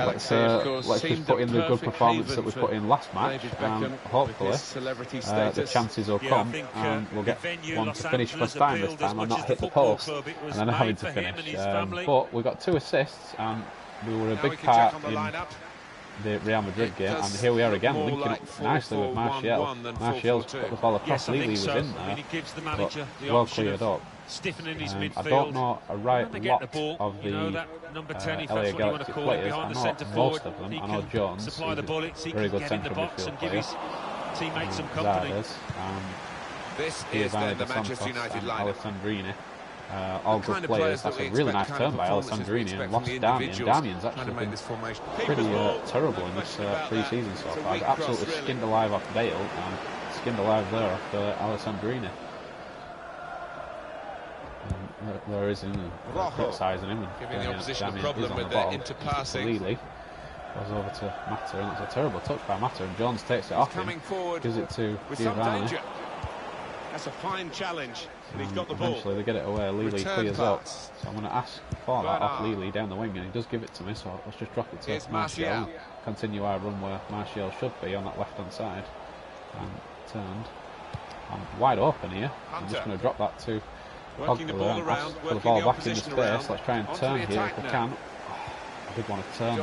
just put in the good performance that we put in last match, and hopefully the chances will come, and we'll get one to finish first time this time and not hit the post and then having to finish. But we got 2 assists, and we were a big part in the Real Madrid game, and here we are again, linking up nicely with Martial. Martial's put the ball across. Lili was in there, but well cleared up. I don't know a lot of the LA Galaxy players. I know most of them. I know Jones, who's a very good central midfield player. Zardes, Giovanni Dos Santos, and Alessandrini. All good players. That's a really nice turn by Alessandrini, and lost Damian. Damian's actually been pretty terrible in this pre-season so far. Absolutely skinned alive off Bale and skinned alive there off Alessandrini. There is him criticising him, giving the opposition Damian a problem with their interpassing. Lili goes over to Mata, and it's a terrible touch by Mata, and Jones takes it off him, gives it to Giovanni. That's a fine challenge. He's got the ball. Eventually they get it away. Lili clears up. So I'm going to ask for that off Lili down the wing, and he does give it to me. So let's just drop it to Martial. Continue our run where Martial should be on that left-hand side. And turned. I'm wide open here. I'm just going to drop that to Pogba and ask for the ball back in the space. Let's try and turn here if we can. I did want to turn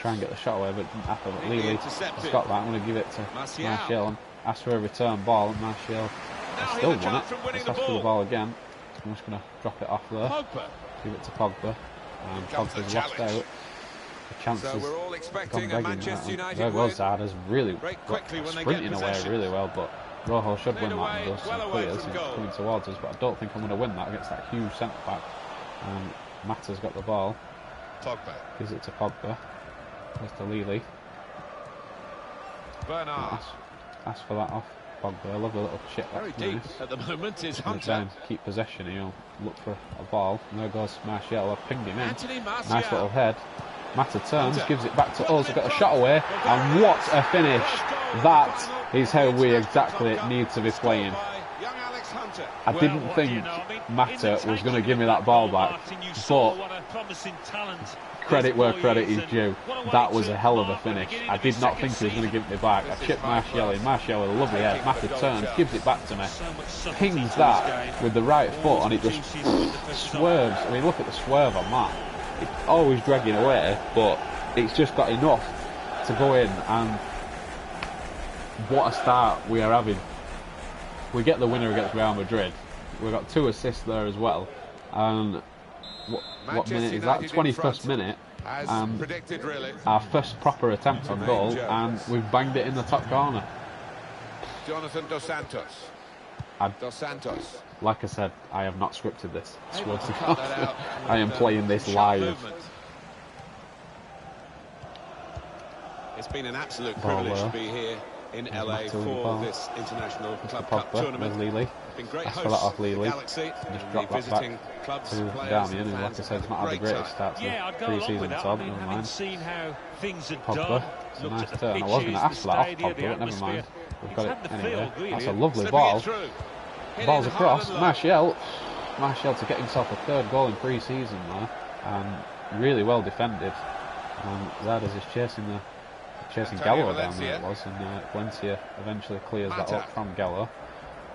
try and get the shot away, but it didn't happen. But Lili has got that. I'm going to give it to Martial and ask for a return ball, and Martial has still won it. Let's ask for the ball again. I'm just going to drop it off there. Give it to Pogba. And Pogba's lost out. The chances gone begging. There goes Zardes, really sprinting away really well, but Rojo should win that and does some clears. It's coming towards us, but I don't think I'm going to win that against that huge centre back. Mata's got the ball. Gives it to Pogba. Goes to Lili. Ask for that off Pogba. I love the little chip. Very deep at the moment is Hunter. Try and keep possession. He'll look for a ball. And there goes Martial. I've pinged him in. Nice little head. Mata turns, gives it back to us. We've got a shot away, and what a finish! That is how we exactly need to be playing. I didn't think Mata was going to give me that ball back, but credit where credit is due. That was a hell of a finish. I did not think he was going to give it me back. I chipped Martial in. Martial with a lovely head. Mata turns, gives it back to me, pings that with the right foot, and it just swerves. I mean, look at the swerve on that. It's always dragging away, but it's just got enough to go in, and what a start we are having. We get the winner against Real Madrid. We've got 2 assists there as well, and what minute is that? 21st minute. And predicted, really. our first proper attempt on goal, and we've banged it in the top corner. Jonathan Dos Santos. Dos Santos. Like I said, I have not scripted this. I swear to God. I am playing this live. It's been an absolute privilege to be here in LA for this International Club Cup tournament. Lily. Been great Ask for that off Lily. Galaxy, Just drop that back to Damian, who, like I said, has not had the greatest start to pre-season, so never mind. Pogba, it's a nice turn. I was going to ask for that off Pogba, but never mind. We've got it anyway. That's a lovely ball. Ball's across. Martial to get himself a third goal in pre-season there, and really well defended. And Zardes is chasing Gallo down there, it was, and Valencia eventually clears that up from Gallo.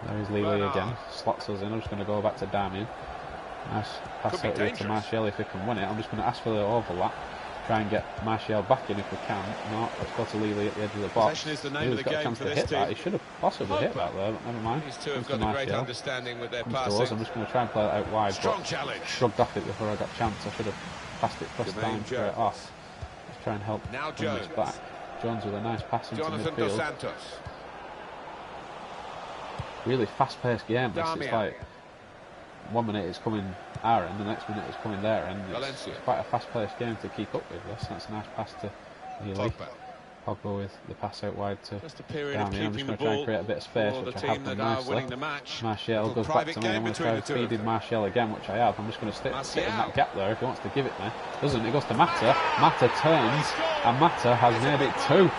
There is Lily again, slots us in. I'm just going to go back to Damian. Nice pass out here to Martial if he can win it. I'm just going to ask for the overlap, try and get Martial back in if we can. No, let's go to Lily at the edge of the box. He's got a chance to hit that. He should have possibly hit that there, but never mind. These two have got a great understanding with their passing. I'm just going to try and play that out wide, Strong but challenge. Shrugged off it before I got a chance. I should have passed it first time straight off. Let's try and help now bring this back. Jones with a nice pass into Jonathan midfield. Dos Santos. Really fast-paced game. It's like 1 minute it's coming our end, the next minute it's coming their end. It's quite a fast-paced game to keep up with this. That's a nice pass to Healy. Pogba with the pass out wide to Damian. I'm just going to try and create a bit of space, which I have done nicely. Martial goes back to me. I'm going to try feeding Martial again, which I have. I'm just going to sit in that gap there if he wants to give it me. Doesn't. It goes to Mata. Mata turns, and Mata has made it 2.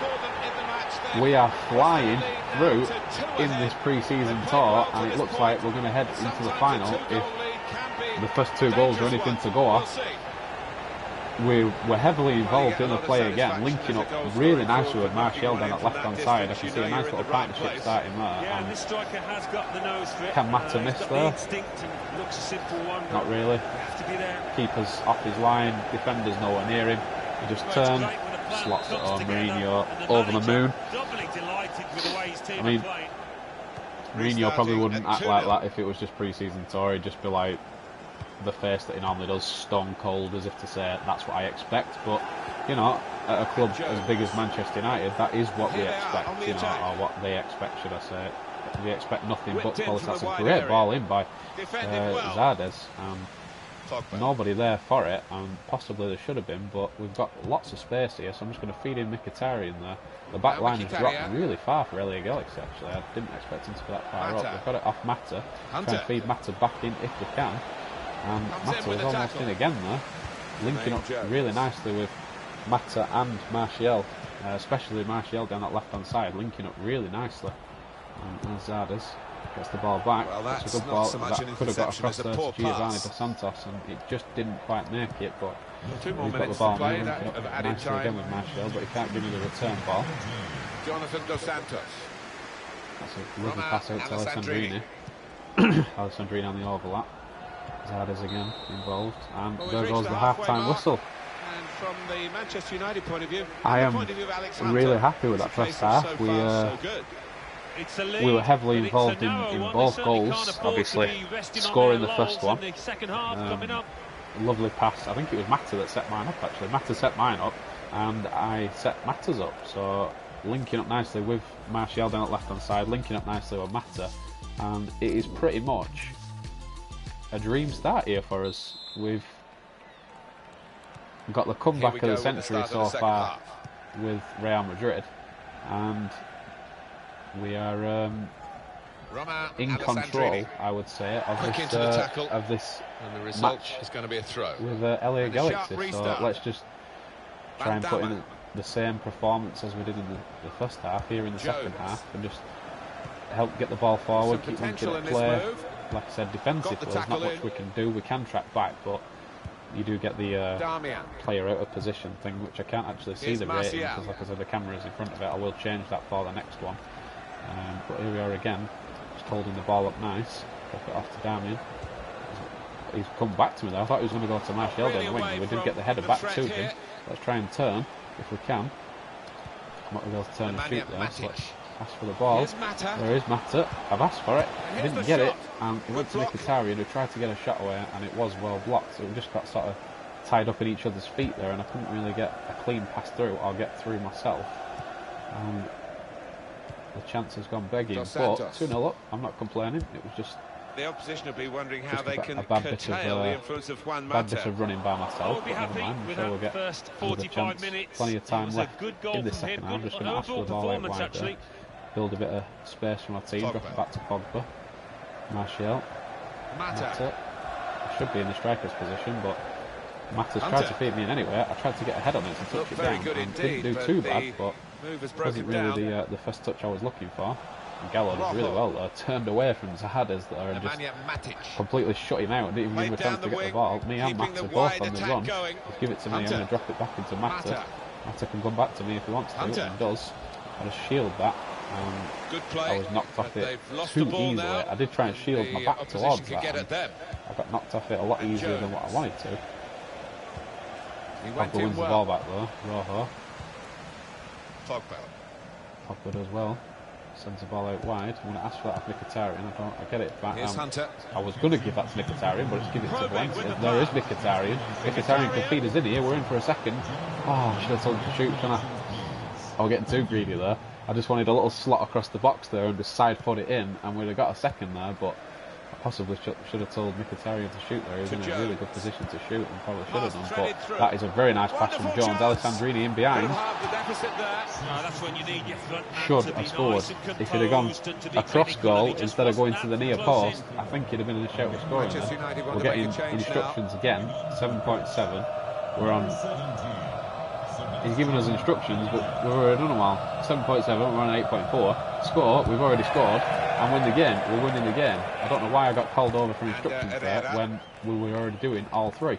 We are flying through in this pre-season tour, and it looks like we're going to head into the final if the first 2 goals are anything to go off. We're heavily involved in the play again, linking up really nicely with Martial down that left-hand side. I can see a nice little partnership starting there. Yeah, and this striker has got the nose for it. Can Mata miss there? Looks a simple one. Not really. Keeper's off his line, defender's nowhere near him. He just turns, slots it on Mourinho over the moon. I mean, Mourinho probably wouldn't act like that if it was just pre-season tour. He'd just be like the face that he normally does, stone cold, as if to say that's what I expect. But you know, at a club as big as Manchester United, that is what we expect, you know, or what they expect, should I say. We expect nothing but quality. That's a great ball in by Zardes. Nobody there for it, and possibly there should have been, but we've got lots of space here, so I'm just going to feed in Mkhitaryan there. The back line has dropped really far for LA Galaxy, actually. I didn't expect him to be that far up. We've got it off Mata. Try and feed Mata back in if we can. And Mata was almost in again there, linking up really nicely with Mata and Martial, especially Martial down that left-hand side, linking up really nicely. And Zardes gets the ball back. Well, it's a good ball that could have got across there to Giovanni Dos Santos, and it just didn't quite make it. But we've got the ball now, linking up nicely again with Martial, but he can't give me the return ball. Jonathan Dos Santos. That's a lovely pass out to Alessandrini. Alessandrini on the overlap. Zardes again involved, and there goes the half-time whistle. And from the Manchester United point of view, I am really happy with that first half. We were heavily involved in both goals, obviously scoring the first one. Lovely pass. I think it was Mata that set mine up, actually. Mata set mine up, and I set Mata's up. So linking up nicely with Martial down at left-hand side, linking up nicely with Mata, and it is pretty much a dream start here for us. We've got the comeback of the century so far with Real Madrid, and we are in control, I would say, of this match is going to be a throw with LA Galaxy. So let's just try and put in the same performance as we did in the first half here in the second half, and just help get the ball forward, keep linking up play. Like I said, defensively, there's not much we can do. We can track back, but you do get the player out of position thing, which I can't actually see the rating, because like I said, the camera is in front of it. I will change that for the next one. But here we are again, just holding the ball up nice. Drop it off to Damian. He's come back to me there. I thought he was going to go to Martial down the wing. We did get the header back to him. Let's try and turn if we can. I'm not going to be able to turn and shoot there, so let's asked for the ball. There is Mata. I've asked for it. Didn't get it, and it went to Mkhitaryan, who tried to get a shot away, and it was well blocked. So we just got sort of tied up in each other's feet there, and I couldn't really get a clean pass through or get through myself. The chance has gone begging, but 2-0 up. I'm not complaining. It was just the opposition will be wondering how they can curtail the influence of Juan bad Mata. bit of running by myself, but never mind. I'm sure we'll get another chance. Plenty of time left in this second half. I'm just going to ask for the ball out wide there. Build a bit of space for my team. Drop it back to Pogba. Martial. Mata. I should be in the striker's position, but Mata's tried to feed me in anyway. I tried to get a head on it and touch it down. And didn't do too bad, but it wasn't really the first touch I was looking for. And Gallo did really well though. Turned away from Zahades there and just completely shut him out. Didn't even give him a chance to get the ball. Me and Mata both on the run. Just give it to me. I'm going to drop it back into Mata. Mata can come back to me if he wants to, and does. I just shield that. I was knocked off it too easily. I did try and shield my back towards that. I got knocked off it a lot easier than what I wanted to. Pogba wins the ball back though. Rojo. Pogba does well. Sends the ball out wide. I'm going to ask for that of Mkhitaryan. I get it back. I was going to give that to Mkhitaryan, but just give it to Valencia. There is Mkhitaryan. Mkhitaryan can feed us in here. We're in for a second. Oh, I should have told him to shoot, shouldn't I? I was getting too greedy there. I just wanted a little slot across the box there and just side foot it in, and we'd have got a second there, but I possibly should have told Mkhitaryan to shoot there. He was in a really good position to shoot and probably should have done, but that is a very nice pass from Jones. Alessandrini in behind. Should have scored. If he'd have gone a cross goal instead of going to the near post, I think he'd have been in a shout of scoring there. We're getting instructions again. 7.7. We're on. He's given us instructions, but we've already done a while. 7.7, we're on 8.4. Score, we've already scored, and win the game. We're winning the game. I don't know why I got called over for instructions there when we were already doing all three.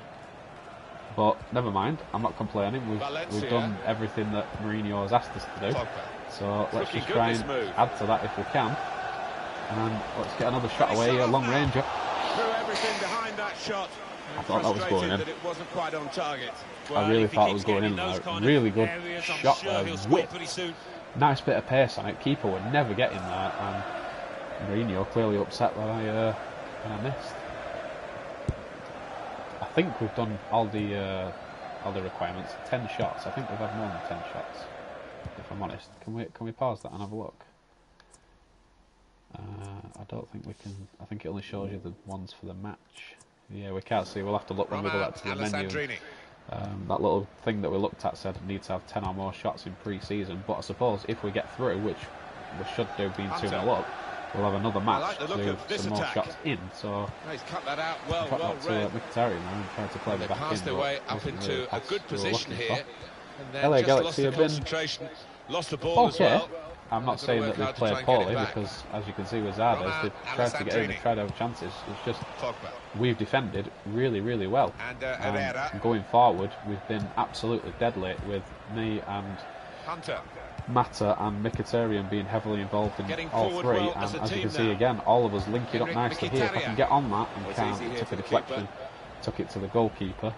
But never mind, I'm not complaining. We've done everything that Mourinho has asked us to do. So let's just try and add to that if we can. And let's get another shot away, a long ranger. I thought that was going in. I really thought it was going in there. Really good shot there. Whip. Nice bit of pace on it. Keeper would never get in there. And Mourinho clearly upset that I missed. I think we've done all the requirements. 10 shots. I think we've had more than 10 shots. If I'm honest. Can we pause that and have a look? I don't think we can. I think it only shows you the ones for the match. Yeah, we can't see. We'll have to look when we go back to the menu. That little thing that we looked at said need to have 10 or more shots in pre-season. But I suppose if we get through, which we should do, being 2-0 up, we'll have another match to do some more shots in. So he's cut that out well read. Mkhitaryan now and tried to play the back in. The way up into a good position here. LA Galaxy have been lost the ball as well. I'm not saying that they've played poorly because, as you can see with Zardes, they've tried to get in, they've tried to have chances. It's just we've defended really, really well. And going forward, we've been absolutely deadly with me and Mata and Mkhitaryan being heavily involved in all three. And as you can see again, all of us linking up nicely here. If I can get on that and can't, took a deflection, took it to the goalkeeper.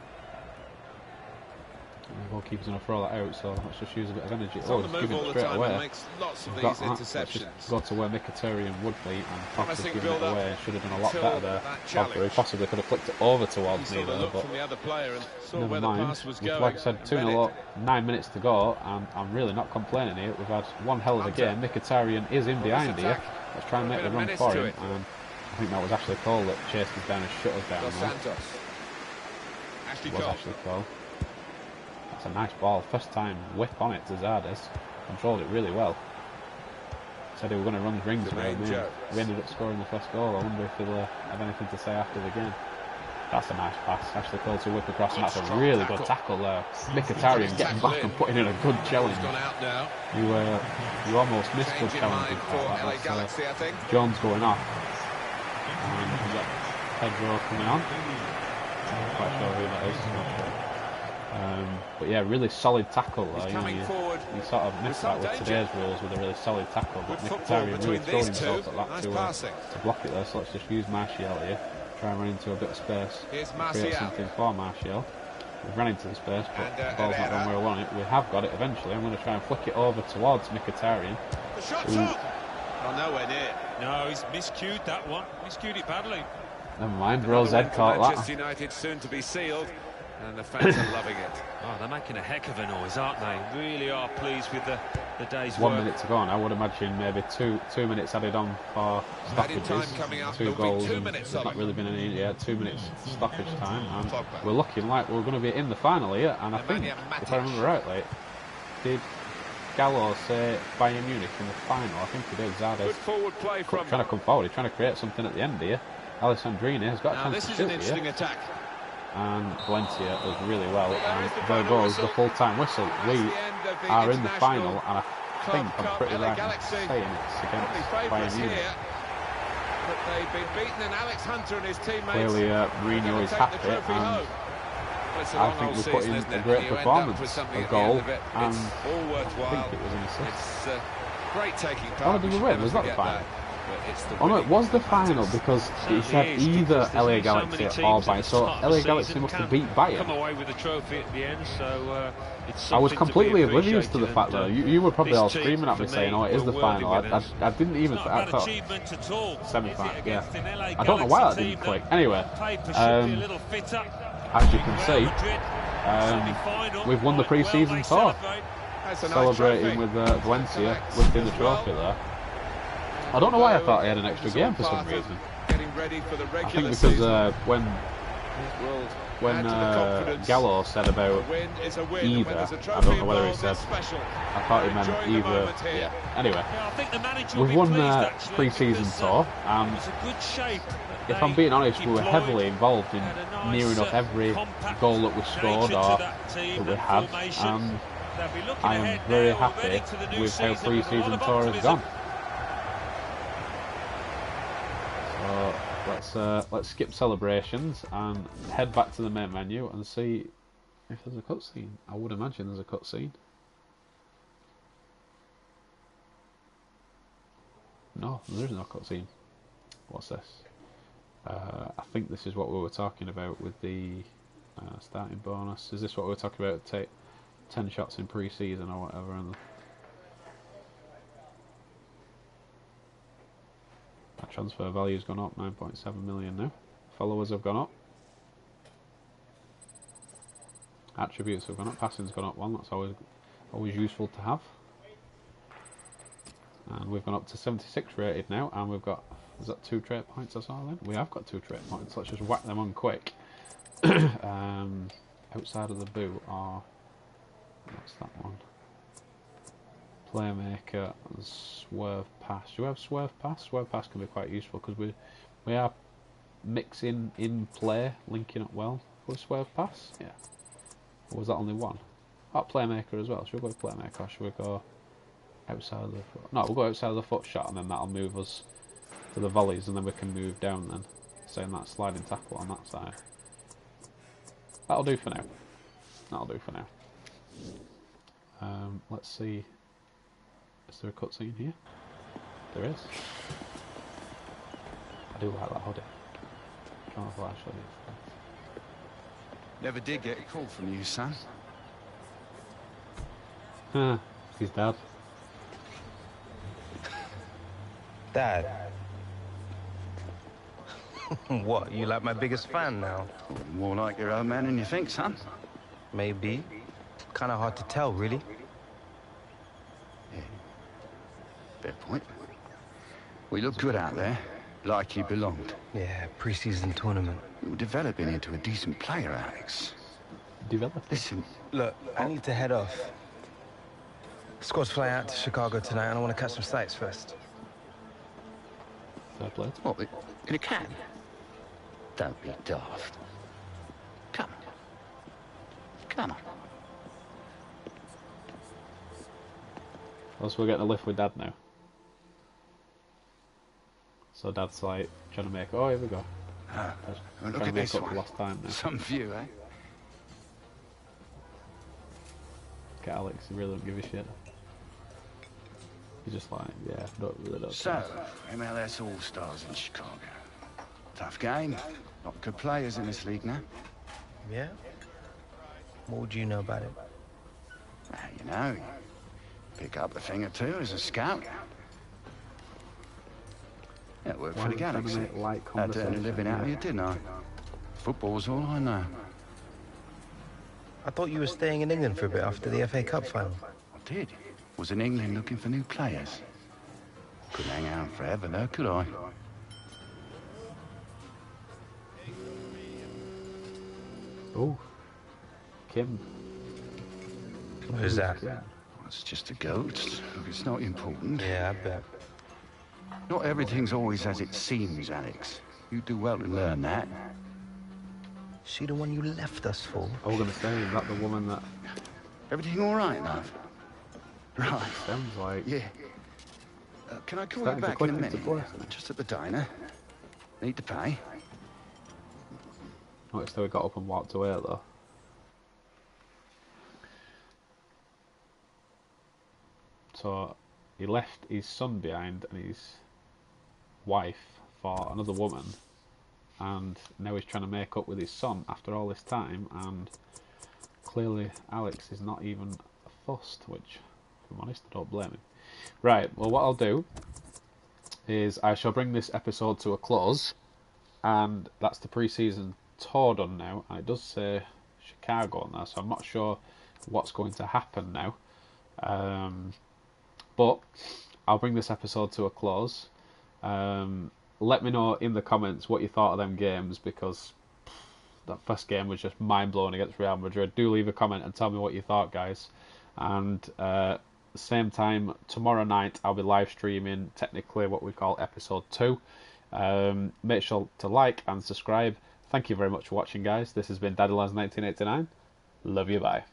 The goalkeeper's going to throw that out, so let's just use a bit of energy. Oh, it's given straight away. We've got that. Let's just go to where Mkhitaryan would be, and Pogba's given it away. Should have done a lot better there. Pogba, he possibly could have flicked it over towards me there, but never mind. Like I said, 2-0 up, 9 minutes to go, and I'm really not complaining here. We've had one hell of a game. Mkhitaryan is in behind here. Let's try and make the run for him, and I think that was Ashley Cole that chased us down and shut us down there. It was Ashley Cole. That's a nice ball. First time whip on it to Zardes. Controlled it really well. Said he was going to run rings around me. We ended up scoring the first goal. I wonder if he'll have anything to say after the game. That's a nice pass. Ashley Cole to whip across, and that's a really good tackle there. Mkhitaryan getting back and putting in a good challenge. You almost missed good challenges like that. Jones going off. And we've got Pedro coming on. I'm not quite sure who that is. I'm not sure. But yeah, really solid tackle there. You sort of missed that with today's rules with a really solid tackle, but Mkhitaryan really thrown himself at that to block it there. So let's just use Martial here, try and run into a bit of space, create something for Martial. We've run into the space, but the ball's not gone where we want it. We have got it eventually. I'm going to try and flick it over towards Mkhitaryan. The shot's on! Oh, nowhere near. No, he's miscued that one. Miscued it badly. Never mind, Rose Ed caught that. Manchester United soon to be sealed, and the fans are loving it. Oh, they're making a heck of a noise, aren't they? Really are pleased with the day's 1 work. minute to go, and I would imagine maybe two minutes added on for stoppages. 2 goals, and there's not really been any. Yeah, 2 minutes stoppage time, and we're looking like we're going to be in the final here. And I think, if I remember rightly, did Gallo say Bayern Munich in the final? I think he did. Zardes trying to come forward. He's trying to create something at the end here. Alessandrini has got a chance to shoot here. Attack. And Valencia does really well, and there goes the full-time whistle. We are in the final, and I think I'm pretty right in saying it's against Bayern Munich. But they've been beaten, and Alex Hunter and his teammates. Clearly, Mourinho is happy, and I think we put in a great performance, a goal, and I think it was an assist. It's great taking part. Oh, did we win? Was that the final? Oh no, it was the final because he said either LA Galaxy or Bayern. So LA Galaxy must have beat Bayern. Come away with the trophy at the end, so it's I was completely oblivious to the fact that you were probably all screaming at me saying, "Oh, it is the final." I didn't even. I thought semi-final. Yeah, I don't know why that didn't click. Anyway, as you can see, we've won the pre-season tour. Celebrating with Valencia lifting the trophy there. I don't know why I thought he had an extra game for some reason. I think because when Gallo said about either, I don't know whether he said, I thought he meant either, yeah. Anyway, we've won the pre-season tour, and if I'm being honest, we were heavily involved in near enough every goal that we scored or that we had, and I am very happy with how pre-season tour has gone. So let's skip celebrations and head back to the main menu and see if there's a cutscene. I would imagine there's a cutscene. No, there is no cutscene. What's this? I think this is what we were talking about with the starting bonus. Is this what we were talking about? Take 10 shots in pre-season or whatever. And our transfer value's gone up, 9.7 million now. Followers have gone up. Attributes have gone up. Passing's gone up 1. That's always useful to have. And we've gone up to 76 rated now, and we've got, is that 2 trait points I saw then? We have got 2 trait points. Let's just whack them on quick. Outside of the boot are, what's that one? Playmaker and swerve pass. Do we have swerve pass? Swerve pass can be quite useful because we are mixing in play, linking up well with swerve pass. Yeah. Or was that only one? Oh, playmaker as well. Should we go with playmaker or should we go outside of the foot? No, we'll go outside of the foot shot and then that'll move us to the volleys and then we can move down then. Saying that sliding tackle on that side. That'll do for now. That'll do for now. Let's see. Is there a cutscene here? There is. I do like that hoodie. Camouflage hoodie. Never did get a call from you, son. Huh. His dad. Dad. What, you like my biggest fan now? More like your own man than you think, son. Maybe. Kind of hard to tell, really. Fair point. We look good out there, like you belonged. Yeah, pre-season tournament. You were developing into a decent player, Alex. Developing? Listen. Look, I need to head off. Squad's flying out to Chicago tonight, and I want to catch some sights first. Fair play. What, in a cab? Don't be daft. Come on. Come on. Also, we're getting a lift with Dad now. So Dad's like trying to make. Oh, here we go. Look at this one. Lost time now. Some view, eh? Get Alex. He really don't give a shit. He's just like, yeah, don't. So, MLS All-Stars in Chicago. Tough game. Lot of good players in this league now. Yeah. What would you know about it? You know, pick up a thing or two as a scout. Yeah, worked for the Galaxy. Had to earn a living out here, didn't I? Football's all I know. I thought you were staying in England for a bit after the FA Cup final. I did. Was in England looking for new players. Couldn't hang out forever, though, could I? Oh, Kim. Who's that? It's just a ghost. Look, it's not important. Yeah, I bet. Not everything's always as it seems, Alex. You do well to learn that. She the one you left us for? I was going to say, is that the woman that... Everything all right, love? Right. Sounds like... Yeah. Can I call you back in a minute? Just at the diner. Need to pay. Noticed that we got up and walked away, though. So, he left his son behind and his wife for another woman, and now he's trying to make up with his son after all this time, and clearly Alex is not even fussed, which, if I'm honest, I don't blame him. Right, well, what I'll do is I shall bring this episode to a close, and that's the pre-season tour done now, and it does say Chicago on there, so I'm not sure what's going to happen now. But I'll bring this episode to a close. Let me know in the comments what you thought of them games, because that first game was just mind-blowing against Real Madrid. Do leave a comment and tell me what you thought, guys. And same time, tomorrow night, I'll be live streaming, technically, what we call episode 2. Make sure to like and subscribe. Thank you very much for watching, guys. This has been Daddylands 1989. Love you, bye.